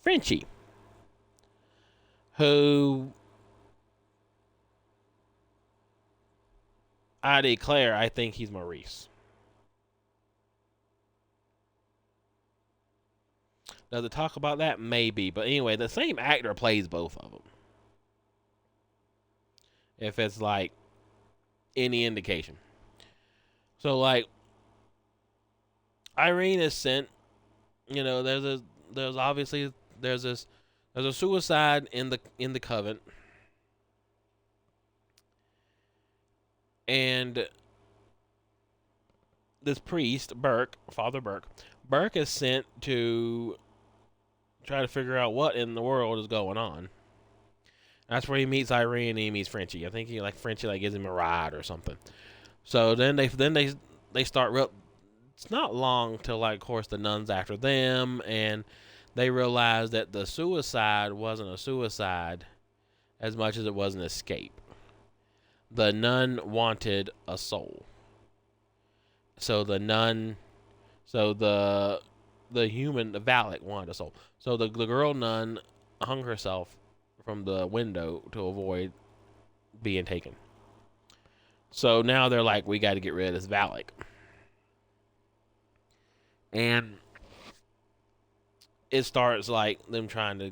Frenchie, who I declare, I think he's Maurice. Does it talk about that? Maybe. But anyway, the same actor plays both of them. If it's like any indication. So like Irene is sent, there's a suicide in the convent. And this priest, Father Burke is sent to try to figure out what in the world is going on. That's where he meets Irene and he meets Frenchie. I think Frenchie like gives him a ride or something. So then they start real. It's not long till like, of course, the nun's after them, and they realize that the suicide wasn't a suicide as much as it was an escape. The nun wanted a soul. So the human, the Valak, wanted a soul. So the girl nun hung herself from the window to avoid being taken. So now they're like, we got to get rid of this Valak. And it starts like them trying to,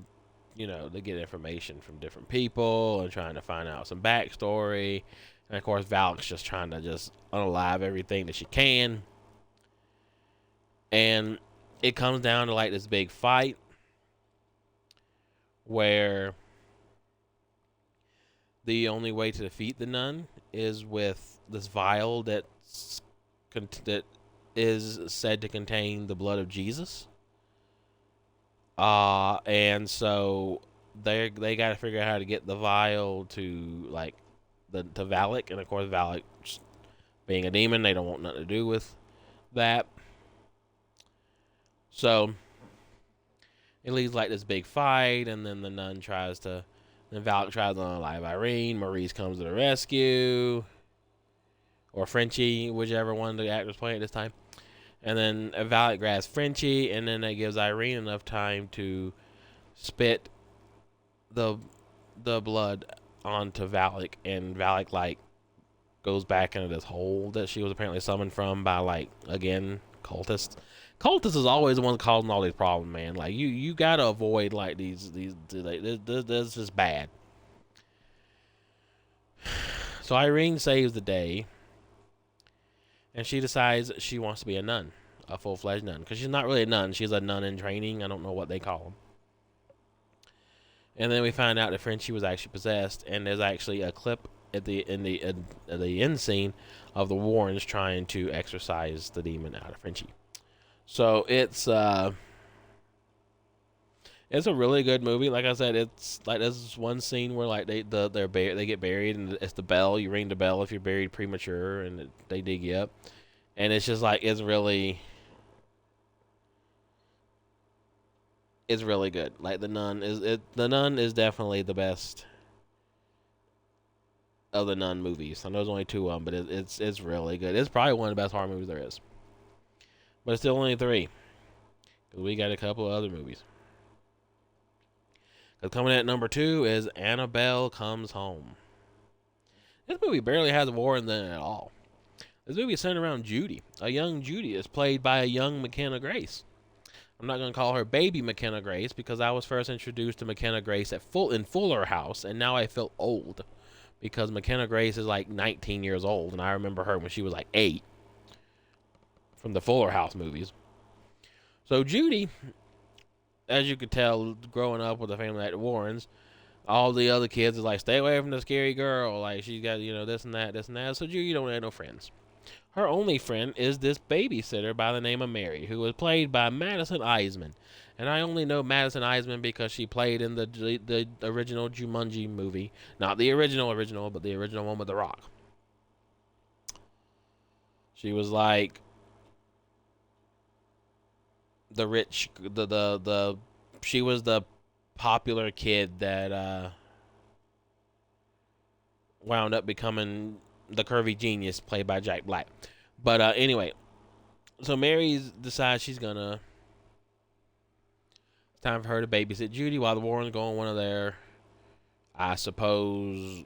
to get information from different people and trying to find out some backstory. And of course, Valak's just trying to just unalive everything that she can. And it comes down to like this big fight where the only way to defeat the nun is with this vial that is said to contain the blood of Jesus. And so they got to figure out how to get the vial to like to Valak, and of course Valak, being a demon, they don't want nothing to do with that. So it leads like this big fight, and then the nun tries to, then Valak tries to unalive Irene. Maurice comes to the rescue, or Frenchie, whichever one the actors playing at this time. And then Valak grabs Frenchie, and then that gives Irene enough time to spit the blood onto Valak, and Valak like goes back into this hole that she was apparently summoned from by like again cultists. Cultists is always the one causing all these problems, man. Like you gotta avoid like these like, this is just bad. So Irene saves the day, and she decides she wants to be a nun, a full-fledged nun, because she's not really a nun. She's a nun in training. I don't know what they call them. And then we find out that Frenchie was actually possessed, and there's actually a clip at the end scene of the Warrens trying to exorcise the demon out of Frenchie. So it's a really good movie. Like I said, it's like there's one scene where like they get buried, and it's the bell. You ring the bell if you're buried premature, and they dig you up. And it's just like it's really good. Like the nun is definitely the best of the nun movies. I know there's only two of them, but it's really good. It's probably one of the best horror movies there is. But it's still only 3, because we got a couple of other movies. Because coming at number 2 is Annabelle Comes Home. This movie barely has Warren in it at all. This movie is centered around Judy. A young Judy is played by a young McKenna Grace. I'm not going to call her baby McKenna Grace, because I was first introduced to McKenna Grace in Fuller House, and now I feel old, because McKenna Grace is like 19 years old, and I remember her when she was like 8 from the Fuller House movies. So Judy, as you could tell, growing up with a family like the Warrens, all the other kids is like, stay away from the scary girl. Like, she's got, this and that, this and that. So Judy don't have no friends. Her only friend is this babysitter by the name of Mary, who was played by Madison Eisman. And I only know Madison Eisman because she played in the original Jumanji movie. Not the original, but the original one with The Rock. She was like the rich, she was the popular kid that wound up becoming the curvy genius played by Jack Black. But anyway, so Mary decides it's time for her to babysit Judy while the Warrens go on one of their, I suppose,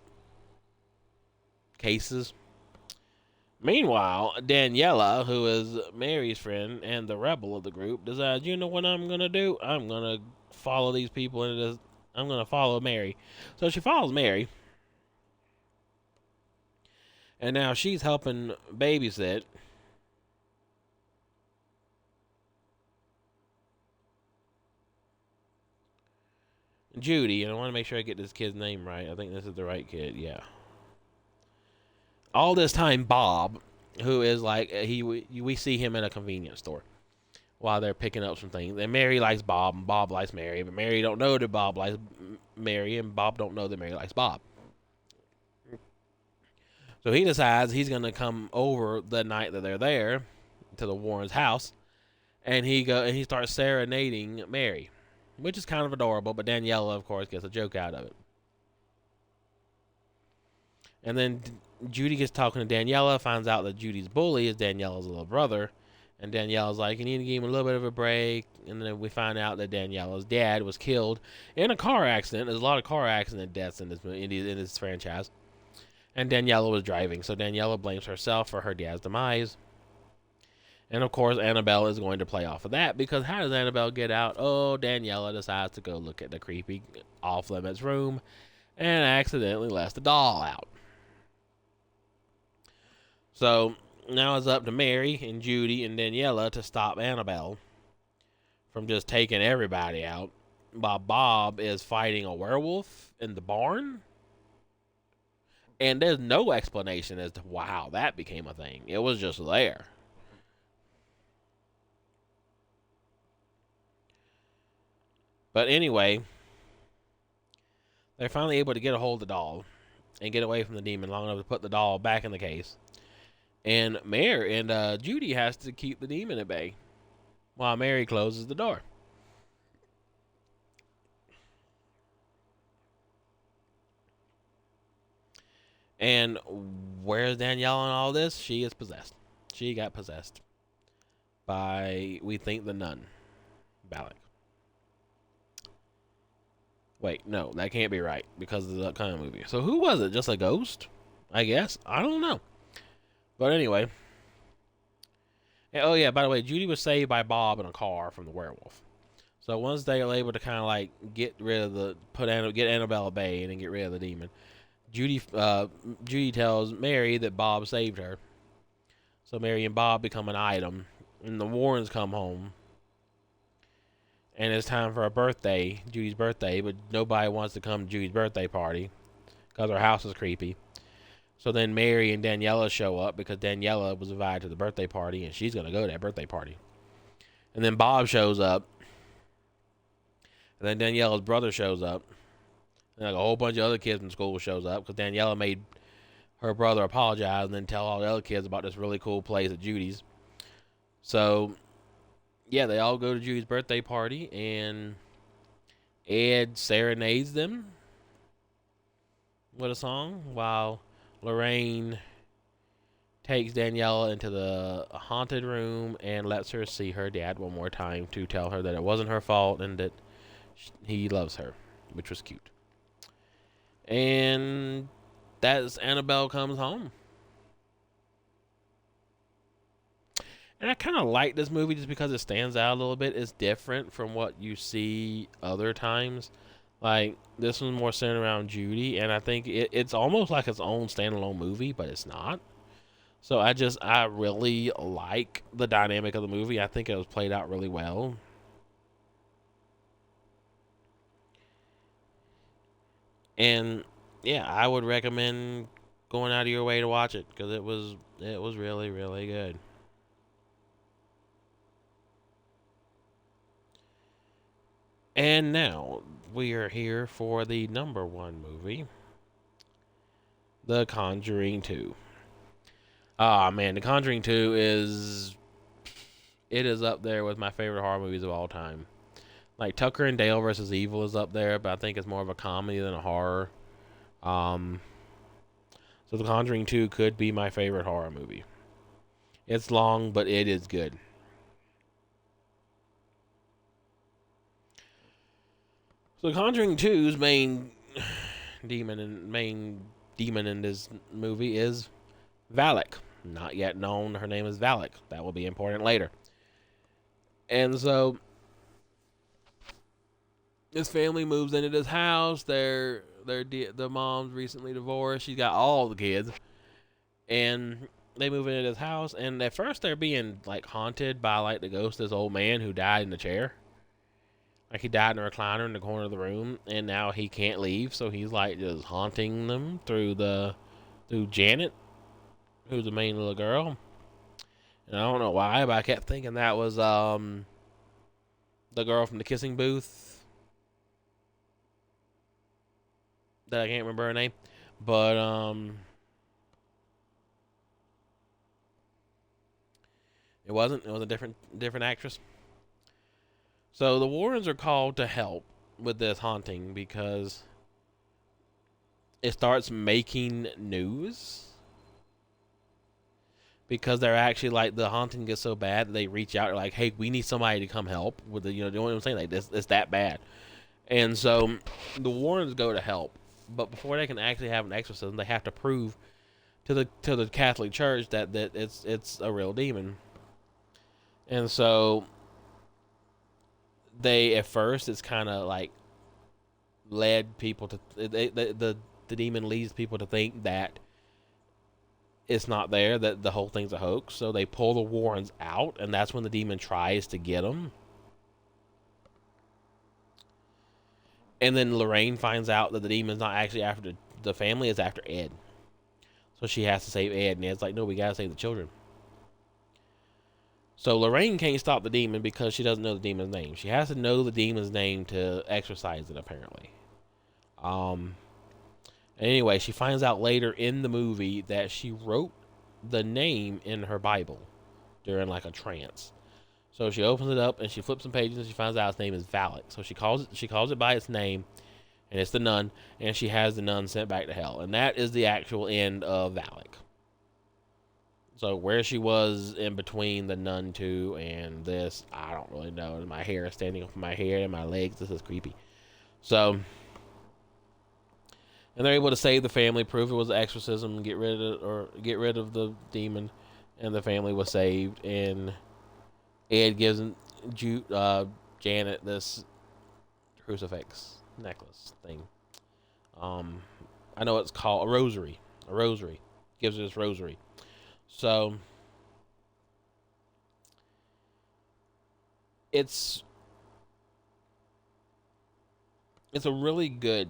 cases. Meanwhile, Daniela, who is Mary's friend and the rebel of the group, decides, you know what I'm going to do? I'm going to follow these people into this. I'm going to follow Mary. So she follows Mary. And now she's helping babysit Judy. And I want to make sure I get this kid's name right. I think this is the right kid. Yeah. All this time, Bob, who is like, we see him in a convenience store while they're picking up some things. And Mary likes Bob, and Bob likes Mary, but Mary don't know that Bob likes Mary, and Bob don't know that Mary likes Bob. So he decides he's going to come over the night that they're there to the Warrens' house, and he starts serenading Mary, which is kind of adorable, but Daniela, of course, gets a joke out of it. And then Judy gets talking to Daniela, finds out that Judy's bully is Daniela's little brother. And Daniela's like, you need to give him a little bit of a break. And then we find out that Daniela's dad was killed in a car accident. There's a lot of car accident deaths in this franchise. And Daniela was driving. So Daniela blames herself for her dad's demise. And of course, Annabelle is going to play off of that, because how does Annabelle get out? Oh, Daniela decides to go look at the creepy off-limits room and accidentally lets the doll out. So now it's up to Mary and Judy and Daniela to stop Annabelle from just taking everybody out, while Bob is fighting a werewolf in the barn. And there's no explanation as to how that became a thing. It was just there. But anyway, they're finally able to get a hold of the doll and get away from the demon long enough to put the doll back in the case. And Judy has to keep the demon at bay while Mary closes the door. And where's Danielle in all this? She is possessed. She got possessed by, we think, the nun, Balak. Wait, no, that can't be right because of the kind of movie. So who was it? Just a ghost? I guess. I don't know. But anyway. Oh yeah, by the way, Judy was saved by Bob in a car from the werewolf. So once they were able to kind of like get rid of get Annabelle at bay and then get rid of the demon, Judy tells Mary that Bob saved her. So Mary and Bob become an item, and the Warrens come home. And it's time for a birthday, Judy's birthday, but nobody wants to come to Judy's birthday party because her house is creepy. So then Mary and Daniela show up because Daniela was invited to the birthday party and she's going to go to that birthday party. And then Bob shows up. And then Daniela's brother shows up. And like a whole bunch of other kids from school shows up because Daniela made her brother apologize and then tell all the other kids about this really cool place at Judy's. So yeah, they all go to Judy's birthday party, and Ed serenades them with a song while Lorraine takes Daniela into the haunted room and lets her see her dad one more time to tell her that it wasn't her fault and that he loves her, which was cute. And that's Annabelle Comes Home. And I kind of like this movie just because it stands out a little bit. It's different from what you see other times. Like, this one's more centered around Judy, and I think it's almost like its own standalone movie, but it's not. So I really like the dynamic of the movie. I think it was played out really well. And yeah, I would recommend going out of your way to watch it because it was really, really good. And now we are here for the number one movie, The Conjuring 2. Ah, man, The Conjuring 2 is up there with my favorite horror movies of all time. Like Tucker and Dale versus Evil is up there, but I think it's more of a comedy than a horror. So The Conjuring 2 could be my favorite horror movie. It's long, but it is good. So The Conjuring 2's main demon in this movie is Valak. Not yet known. Her name is Valak. That will be important later. And so this family moves into this house. The mom's recently divorced. She's got all the kids, and they move into this house. And at first, they're being like haunted by like the ghost of this old man who died in the chair. Like he died in a recliner in the corner of the room, and now he can't leave, so he's like just haunting them through Janet, who's the main little girl. And I don't know why, but I kept thinking that was the girl from the kissing booth. That I can't remember her name, but it wasn't. It was a different actress. So the Warrens are called to help with this haunting because it starts making news. Because they're actually like the haunting gets so bad that they reach out like, hey, we need somebody to come help with the, you know what I'm saying? Like this, it's that bad. And so the Warrens go to help, but before they can actually have an exorcism, they have to prove to the Catholic Church that it's a real demon. And so they at first it's kind of like led people to the demon leads people to think that it's not there, that the whole thing's a hoax. So they pull the Warrens out, and that's when the demon tries to get them. And then Lorraine finds out that the demon's not actually after the family, it's after Ed. So she has to save Ed, and Ed's like, no, we gotta save the children. So Lorraine can't stop the demon because she doesn't know the demon's name. She has to know the demon's name to exorcise it, apparently. Um, anyway, she finds out later in the movie that she wrote the name in her Bible during like a trance. So she opens it up and she flips some pages and she finds out its name is Valak. So she calls it by its name, and it's the nun, and she has the nun sent back to hell, and that is the actual end of Valak. So where she was in between the Nun 2 and this, I don't really know. My hair is standing up on my hair and my legs. This is creepy. So, and they're able to save the family, prove it was an exorcism, get rid of the demon, and the family was saved. And Ed gives Janet this crucifix necklace thing. I know it's called a rosary. A rosary. Gives her this rosary. So it's it's a really good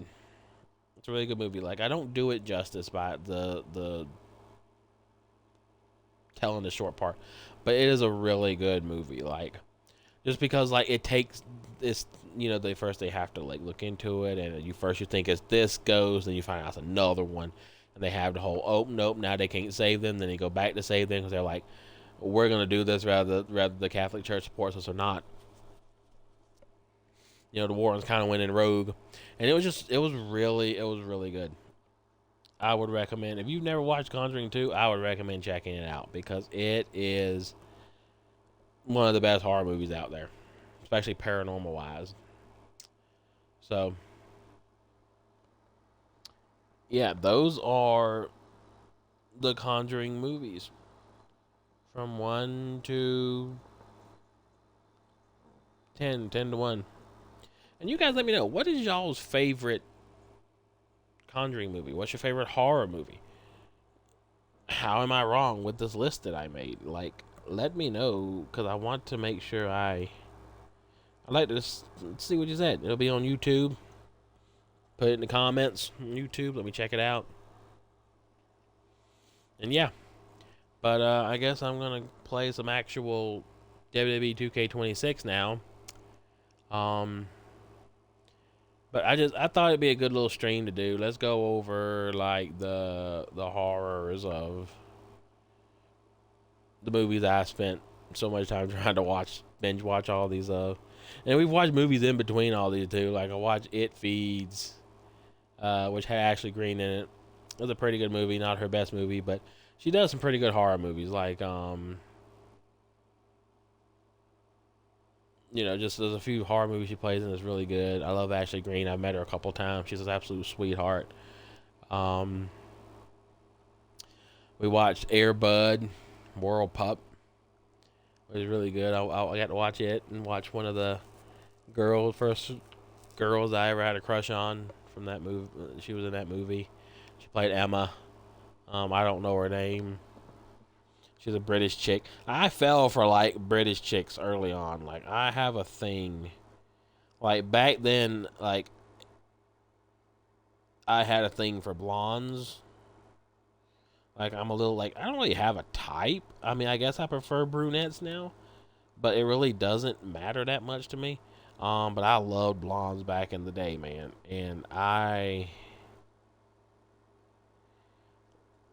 movie. Like, I don't do it justice by the telling the short part, but it is a really good movie. Like, just because like it takes this, they have to like look into it, and you think it's this goes, then you find out it's another one, and they have the whole, oh nope, now they can't save them, then they go back to save them because they're like, we're gonna do this rather the Catholic Church supports us or not. The Warrens kind of went in rogue, and it was really good. I would recommend, if you've never watched Conjuring 2, I would recommend checking it out because it is one of the best horror movies out there, especially paranormal wise. So, yeah, those are the Conjuring movies from 1 to 10, 10 to 1. And you guys let me know, what is y'all's favorite Conjuring movie? What's your favorite horror movie? How am I wrong with this list that I made? Like, let me know, because I want to make sure I'd like to see what you said. It'll be on YouTube. Put it in the comments on YouTube. Let me check it out. And yeah. But I guess I'm going to play some actual WWE 2K26 now. But I thought it'd be a good little stream to do. Let's go over like the horrors of the movies I spent so much time trying to binge watch all these and we've watched movies in between all these too. Like I watched It Feeds, which had Ashley Greene in it. It was a pretty good movie, not her best movie, but she does some pretty good horror movies. Like just there's a few horror movies she plays in that's really good. I love Ashley Greene. I've met her a couple times. She's an absolute sweetheart. We watched Air Bud, World Pup. It was really good. I got to watch it and watch one of the first girls I ever had a crush on from that movie. She was in that movie. She played Emma. I don't know her name. She's a British chick. I fell for like British chicks early on. Like I have a thing. Like back then, like I had a thing for blondes. Like I'm a little like I don't really have a type. I mean, I guess I prefer brunettes now, but it really doesn't matter that much to me. But I loved blondes back in the day, man, and I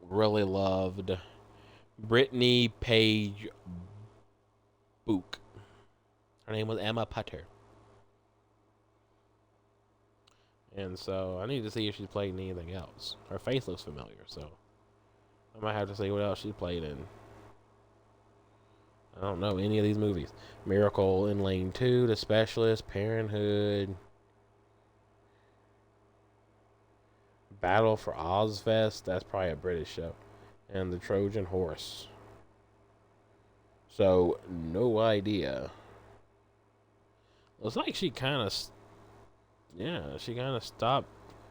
really loved Brittany Page Book. Her name was Emma Putter. And so I need to see if she's played in anything else. Her face looks familiar, so I might have to see what else she's played in. I don't know any of these movies. Miracle in Lane 2, The Specialist, Parenthood, Battle for Ozfest. That's probably a British show. And The Trojan Horse. So, no idea. Looks like she kind of stopped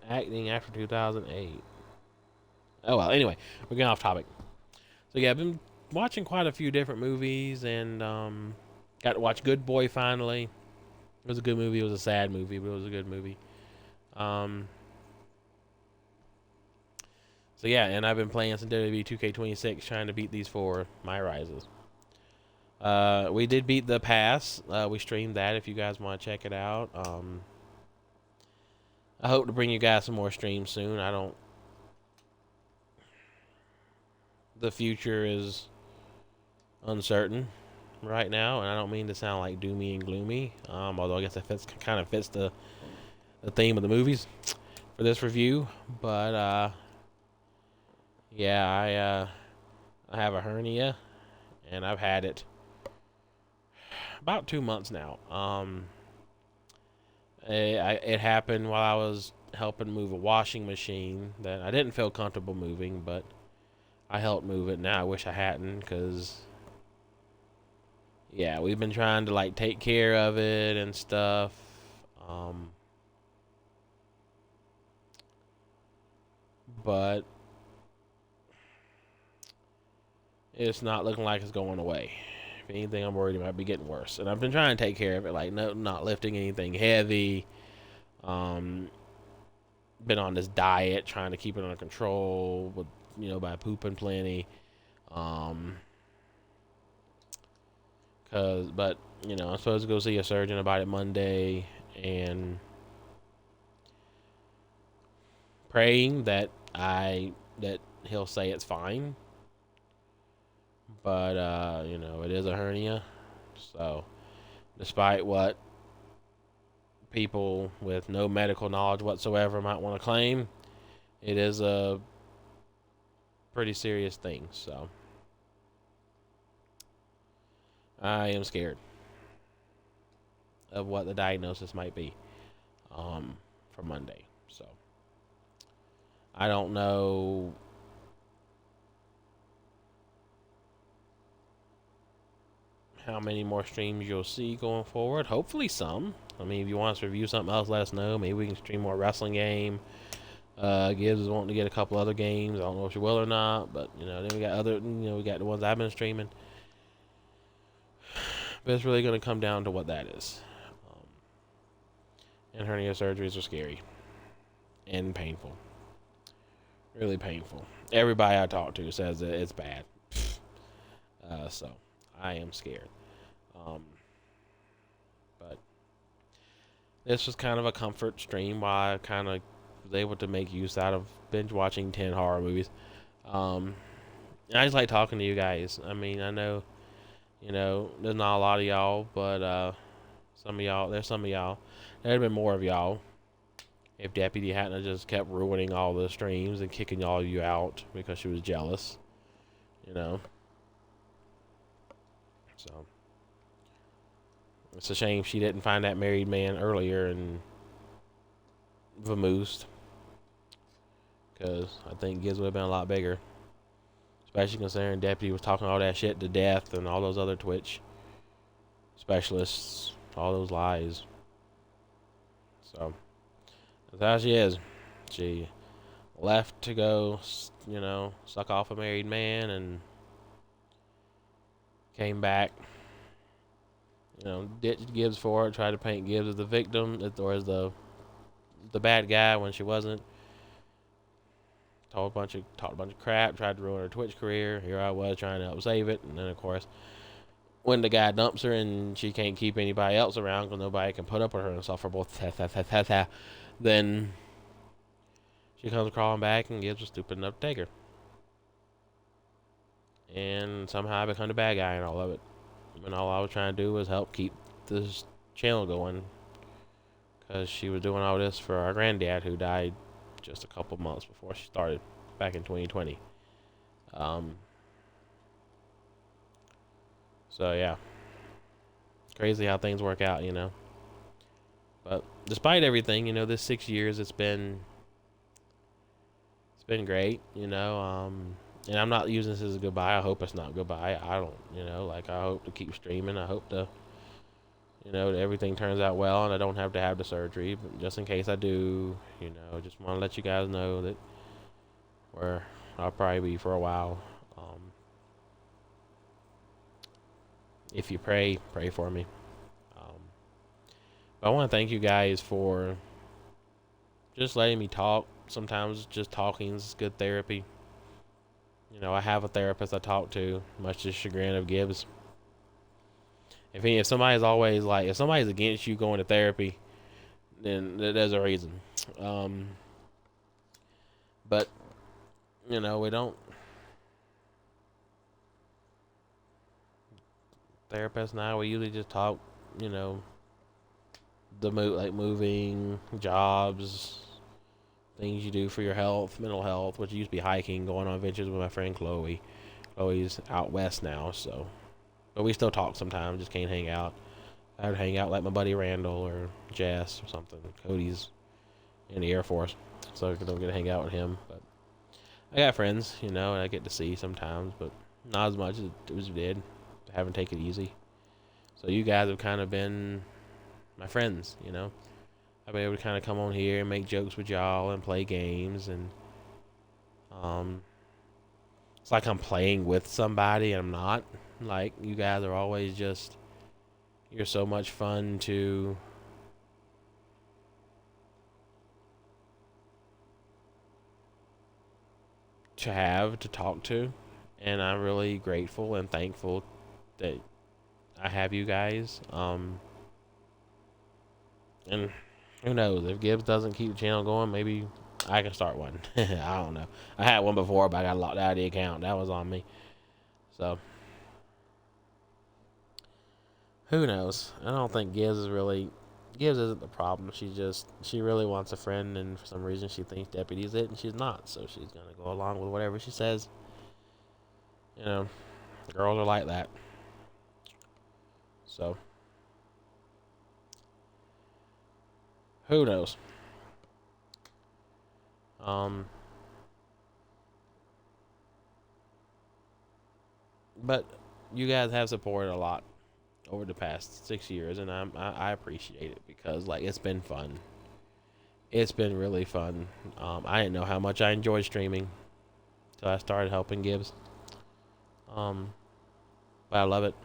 acting after 2008. Oh well, anyway, we're getting off topic. So yeah, I've been watching quite a few different movies, and got to watch Good Boy finally. It was a good movie. It was a sad movie, but it was a good movie. So yeah, and I've been playing some WWE 2K26, trying to beat these 4 My Rises. We did beat the pass. We streamed that if you guys want to check it out. I hope to bring you guys some more streams soon. I don't. The future is uncertain right now, and I don't mean to sound like doomy and gloomy. Although I guess it kind of fits the theme of the movies for this review. But yeah, I have a hernia, and I've had it about 2 months now. It happened while I was helping move a washing machine that I didn't feel comfortable moving, but I helped move it. Now I wish I hadn't, because yeah, we've been trying to like take care of it and stuff. But it's not looking like it's going away. If anything, I'm worried it might be getting worse. And I've been trying to take care of it, like not lifting anything heavy. Been on this diet, trying to keep it under control with, by pooping plenty. But I'm supposed to go see a surgeon about it Monday, and praying that he'll say it's fine. But it is a hernia, so despite what people with no medical knowledge whatsoever might want to claim, it is a pretty serious thing. So I am scared of what the diagnosis might be for Monday. So I don't know how many more streams you'll see going forward. Hopefully some. I mean, if you want us to review something else, let us know. Maybe we can stream more wrestling game. Gibbs is wanting to get a couple other games. I don't know if she will or not, but then we got we got the ones I've been streaming. But it's really going to come down to what that is. And hernia surgeries are scary and painful. Really painful. Everybody I talk to says that it's bad. So I am scared. But this was kind of a comfort stream while I kind of was able to make use out of binge watching 10 horror movies. And I just like talking to you guys. I mean, I know, there's not a lot of y'all, but there's some of y'all. There'd have been more of y'all if Deputy hadn't just kept ruining all the streams and kicking all you out because she was jealous. So it's a shame she didn't find that married man earlier and vamoosed, because I think Giz would have been a lot bigger, especially considering Deputy was talking all that shit to Death and all those other Twitch specialists, all those lies. So that's how she is. She left to go, suck off a married man, and came back, ditched Gibbs for it, tried to paint Gibbs as the victim or as the bad guy when she wasn't. Talked a bunch of crap, tried to ruin her Twitch career. Here I was trying to help save it, and then of course, when the guy dumps her and she can't keep anybody else around because nobody can put up with her and suffer both, then she comes crawling back and Gibbs was stupid enough to take her. And somehow I become the bad guy in all of it. And all I was trying to do was help keep this channel going, because she was doing all this for our granddad, who died just a couple months before she started back in 2020. So yeah, crazy how things work out, But despite everything, this 6 years, it's been great, and I'm not using this as a goodbye. I hope it's not goodbye. I don't, I hope to keep streaming. I hope to, that everything turns out well and I don't have to have the surgery. But just in case I do, just want to let you guys know that where I'll probably be for a while. If you pray for me. But I want to thank you guys for just letting me talk. Sometimes just talking is good therapy. I have a therapist I talk to, much to the chagrin of Gibbs. If somebody's always like, if somebody's against you going to therapy, then there's a reason. Um, but we don't therapists now. We usually just talk, you know, like moving, jobs, things you do for your health, mental health, which used to be hiking, going on adventures with my friend Chloe. Chloe's out west now, so but we still talk sometimes. Just can't hang out. I would hang out like my buddy Randall or Jess or something. Cody's in the Air Force, so I don't get to hang out with him. But I got friends, and I get to see sometimes, but not as much as it was did. I haven't taken it easy. So you guys have kind of been my friends. I've been able to kind of come on here and make jokes with y'all and play games, and um, it's like I'm playing with somebody and I'm not. Like you guys are always just you're so much fun to have to talk to, and I'm really grateful and thankful that I have you guys. And who knows if Gibbs doesn't keep the channel going, maybe I can start one. I don't know. I had one before, but I got locked out of the account. That was on me. So who knows? I don't think Gibbs isn't the problem. She really wants a friend, and for some reason she thinks Deputy's it, and she's not. So she's gonna go along with whatever she says. You know, girls are like that. So who knows? Um, but you guys have supported a lot over the past 6 years, and I appreciate it because like it's been fun. It's been really fun. I didn't know how much I enjoyed streaming until I started helping Gibbs. Um, but I love it.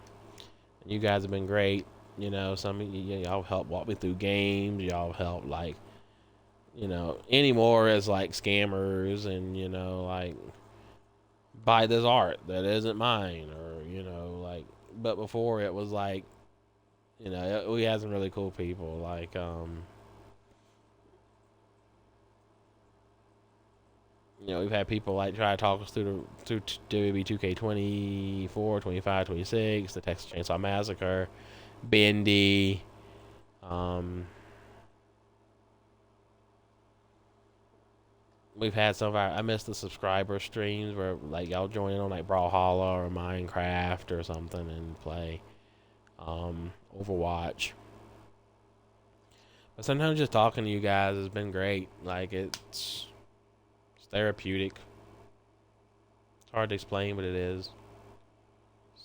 And you guys have been great. Some of y'all help walk me through games. Y'all help like anymore as like scammers and like buy this art that isn't mine or like. But before it was like we had some really cool people like we've had people like try to talk us through WB 2K 24, 25, 26, the Texas Chainsaw Massacre, Bendy. Um, we've had some of our. I missed the subscriber streams where like y'all join in on like Brawlhalla or Minecraft or something and play Overwatch. But sometimes just talking to you guys has been great. Like it's therapeutic. It's hard to explain, but it is.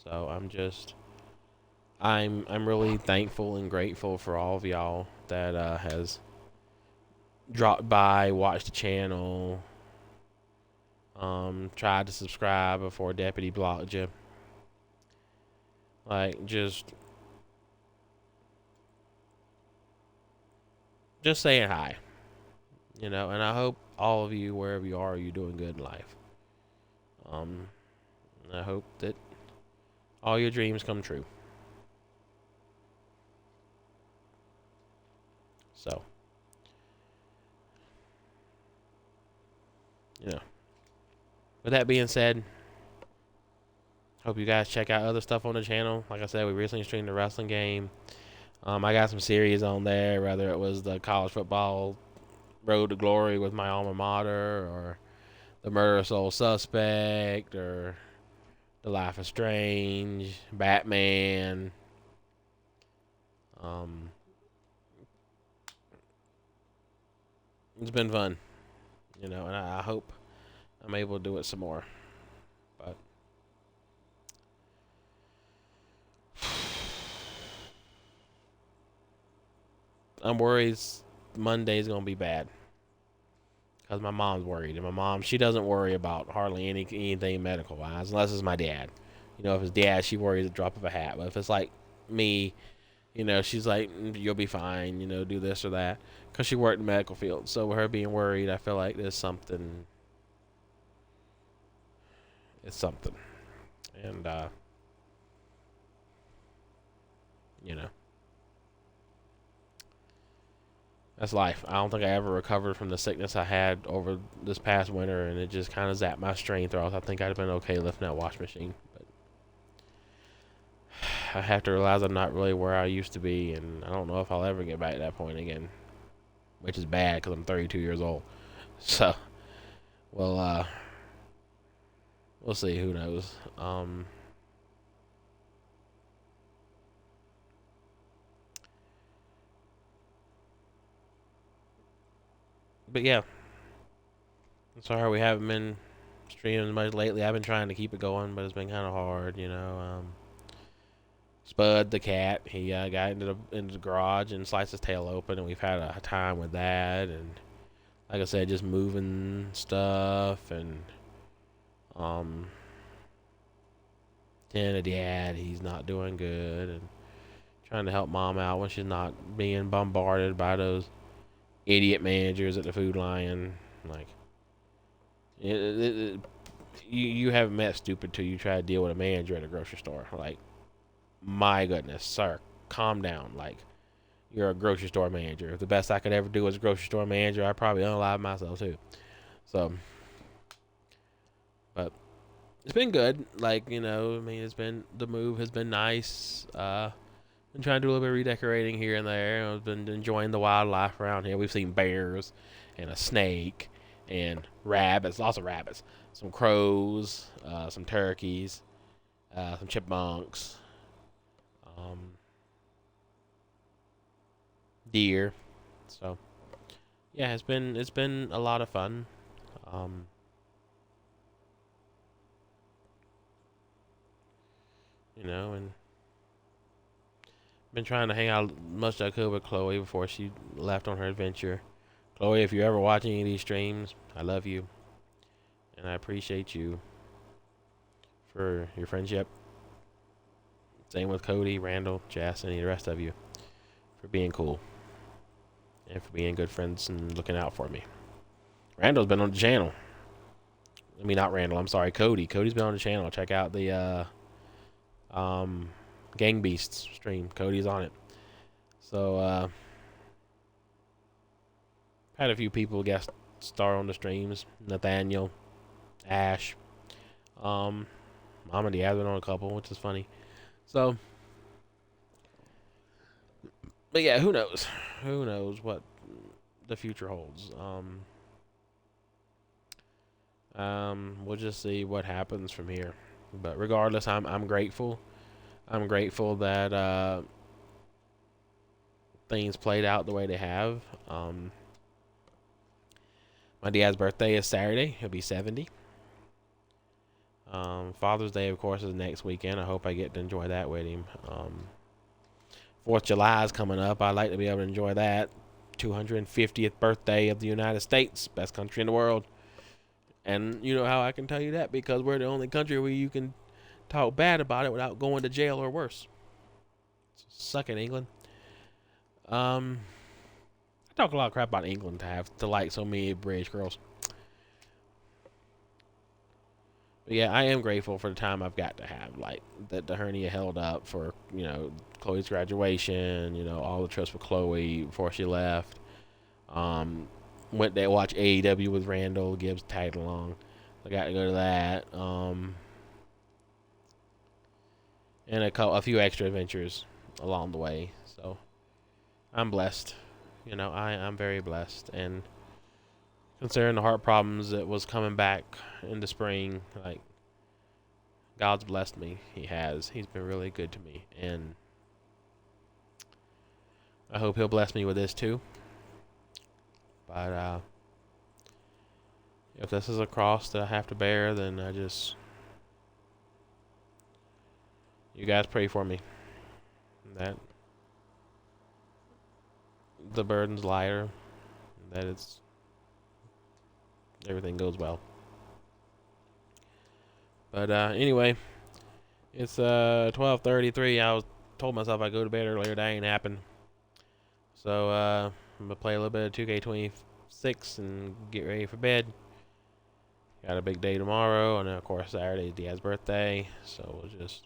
So I'm really thankful and grateful for all of y'all that has dropped by, watched the channel, tried to subscribe before Deputy blocked you. Like just saying hi, and I hope all of you wherever you are doing good in life. Um, I hope that all your dreams come true. So, you know, with that being said, hope you guys check out other stuff on the channel. Like I said, we recently streamed the wrestling game. I got some series on there, whether it was the college football Road to Glory with my alma mater, or the Murder of Soul Suspect, or The Life is Strange, Batman. Um, it's been fun, and I hope I'm able to do it some more. But I'm worried Monday's gonna be bad because my mom's worried, and my mom she doesn't worry about hardly anything medical wise unless it's my dad. If it's dad, she worries at the drop of a hat. But if it's like me, she's like, you'll be fine. Do this or that because she worked in the medical field. So with her being worried, I feel like there's something. It's something, and You know, that's life. I don't think I ever recovered from the sickness I had over this past winter, and it just kind of zapped my strength. Or else I think I'd have been okay lifting that wash machine. But I have to realize I'm not really where I used to be, and I don't know if I'll ever get back to that point again, which is bad because I'm 32 years old. So, well, we'll see. Who knows? But yeah, I'm sorry we haven't been streaming much lately. I've been trying to keep it going, but it's been kind of hard, you know. Spud the cat, he got into the garage and sliced his tail open, and we've had a time with that. And like I said, just moving stuff and um, and a dad, he's not doing good, and trying to help mom out when she's not being bombarded by those idiot managers at the Food Lion. Like, you haven't met stupid till you try to deal with a manager at a grocery store. Like, my goodness, sir, calm down. Like, you're a grocery store manager. If the best I could ever do as a grocery store manager, I'd probably unalive myself too. So, but it's been good. Like, you know, I mean, the move has been nice. Been trying to do a little bit of redecorating here and there. I've been enjoying the wildlife around here. We've seen bears and a snake and rabbits, lots of rabbits, some crows, some turkeys, some chipmunks, um, deer. So yeah, it's been a lot of fun. Um, you know, and been trying to hang out as much as I could with Chloe before she left on her adventure. Chloe, if you're ever watching any of these streams, I love you and I appreciate you for your friendship. Same with Cody, Randall, Jess, and the rest of you for being cool and for being good friends and looking out for me. Randall's been on the channel. I mean, not Randall. I'm sorry, Cody. Cody's been on the channel. Check out the Gang Beasts stream. Cody's on it. So had a few people guest star on the streams. Nathaniel, Ash, Mom and Dad been on a couple, which is funny. So, but yeah, who knows? Who knows what the future holds? We'll just see what happens from here. But regardless, I'm grateful. I'm grateful that things played out the way they have. My dad's birthday is Saturday. He'll be 70. Father's Day, of course, is next weekend. I hope I get to enjoy that with him. 4th of July is coming up. I'd like to be able to enjoy that. 250th birthday of the United States, best country in the world. And you know how I can tell you that? Because we're the only country where you can talk bad about it without going to jail or worse. Suck it, England. I talk a lot of crap about England to like so many British girls. But yeah, I am grateful for the time I've got to have. Like, that the hernia held up for, you know, Chloe's graduation, you know, all the trips with Chloe before she left. Went there to watch AEW with Randall. Gibbs tagged along. I got to go to that. And a few extra adventures along the way. So I'm blessed. You know, I'm very blessed. And considering the heart problems that was coming back in the spring, like, God's blessed me. He has. He's been really good to me. And I hope he'll bless me with this too. But if this is a cross that I have to bear, then you guys pray for me. That the burden's lighter. That everything goes well. But anyway, it's 12:33. Told myself I'd go to bed earlier. That ain't happened. So I'm gonna play a little bit of 2K26 and get ready for bed. Got a big day tomorrow, and then of course Saturday is Diaz's birthday. So we'll just.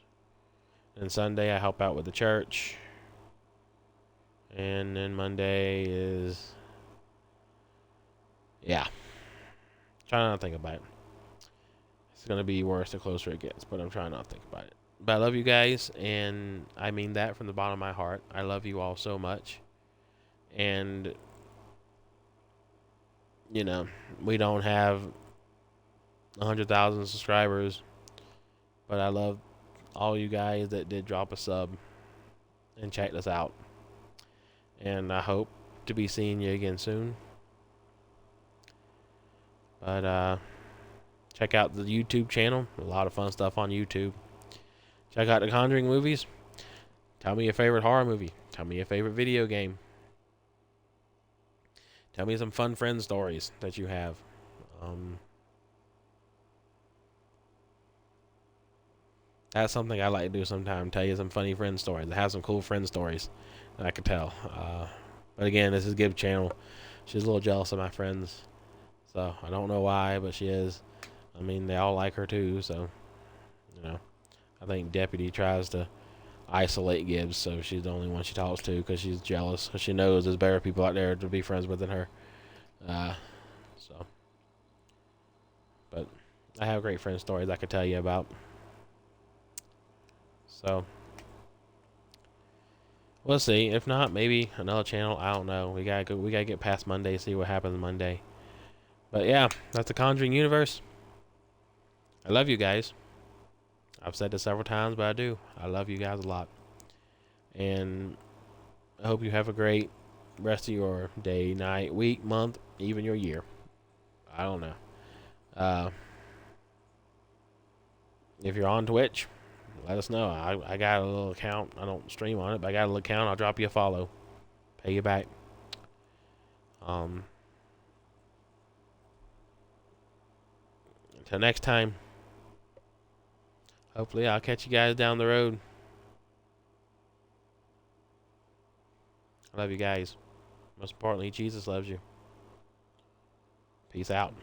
And Sunday I help out with the church. And then Monday is, yeah. Trying not to think about it. It's gonna be worse the closer it gets, but I'm trying not to think about it. But I love you guys, and I mean that from the bottom of my heart. I love you all so much. And, you know, we don't have 100,000 subscribers, but I love all you guys that did drop a sub and check us out. And I hope to be seeing you again soon. But check out the YouTube channel. A lot of fun stuff on YouTube. Check out the Conjuring movies. Tell me your favorite horror movie. Tell me your favorite video game. Tell me some fun friend stories that you have. That's something I like to do sometime. Tell you some funny friend stories. I have some cool friend stories that I could tell. But again, this is Gib's channel. She's a little jealous of my friends. So I don't know why, but she is. I mean, they all like her too. So, you know, I think Deputy tries to isolate Gibbs, so she's the only one she talks to because she's jealous. Because she knows there's better people out there to be friends with than her. So, but I have great friend stories I could tell you about. So, we'll see. If not, maybe another channel. I don't know. We gotta go. We gotta get past Monday. See what happens Monday. But yeah, that's the Conjuring universe. I love you guys. I've said this several times, but I do. I love you guys a lot. And I hope you have a great rest of your day, night, week, month, even your year. I don't know. If you're on Twitch, let us know. I got a little account. I don't stream on it, but I got a little account. I'll drop you a follow. Pay you back. Until next time. Hopefully I'll catch you guys down the road. I love you guys. Most importantly, Jesus loves you. Peace out.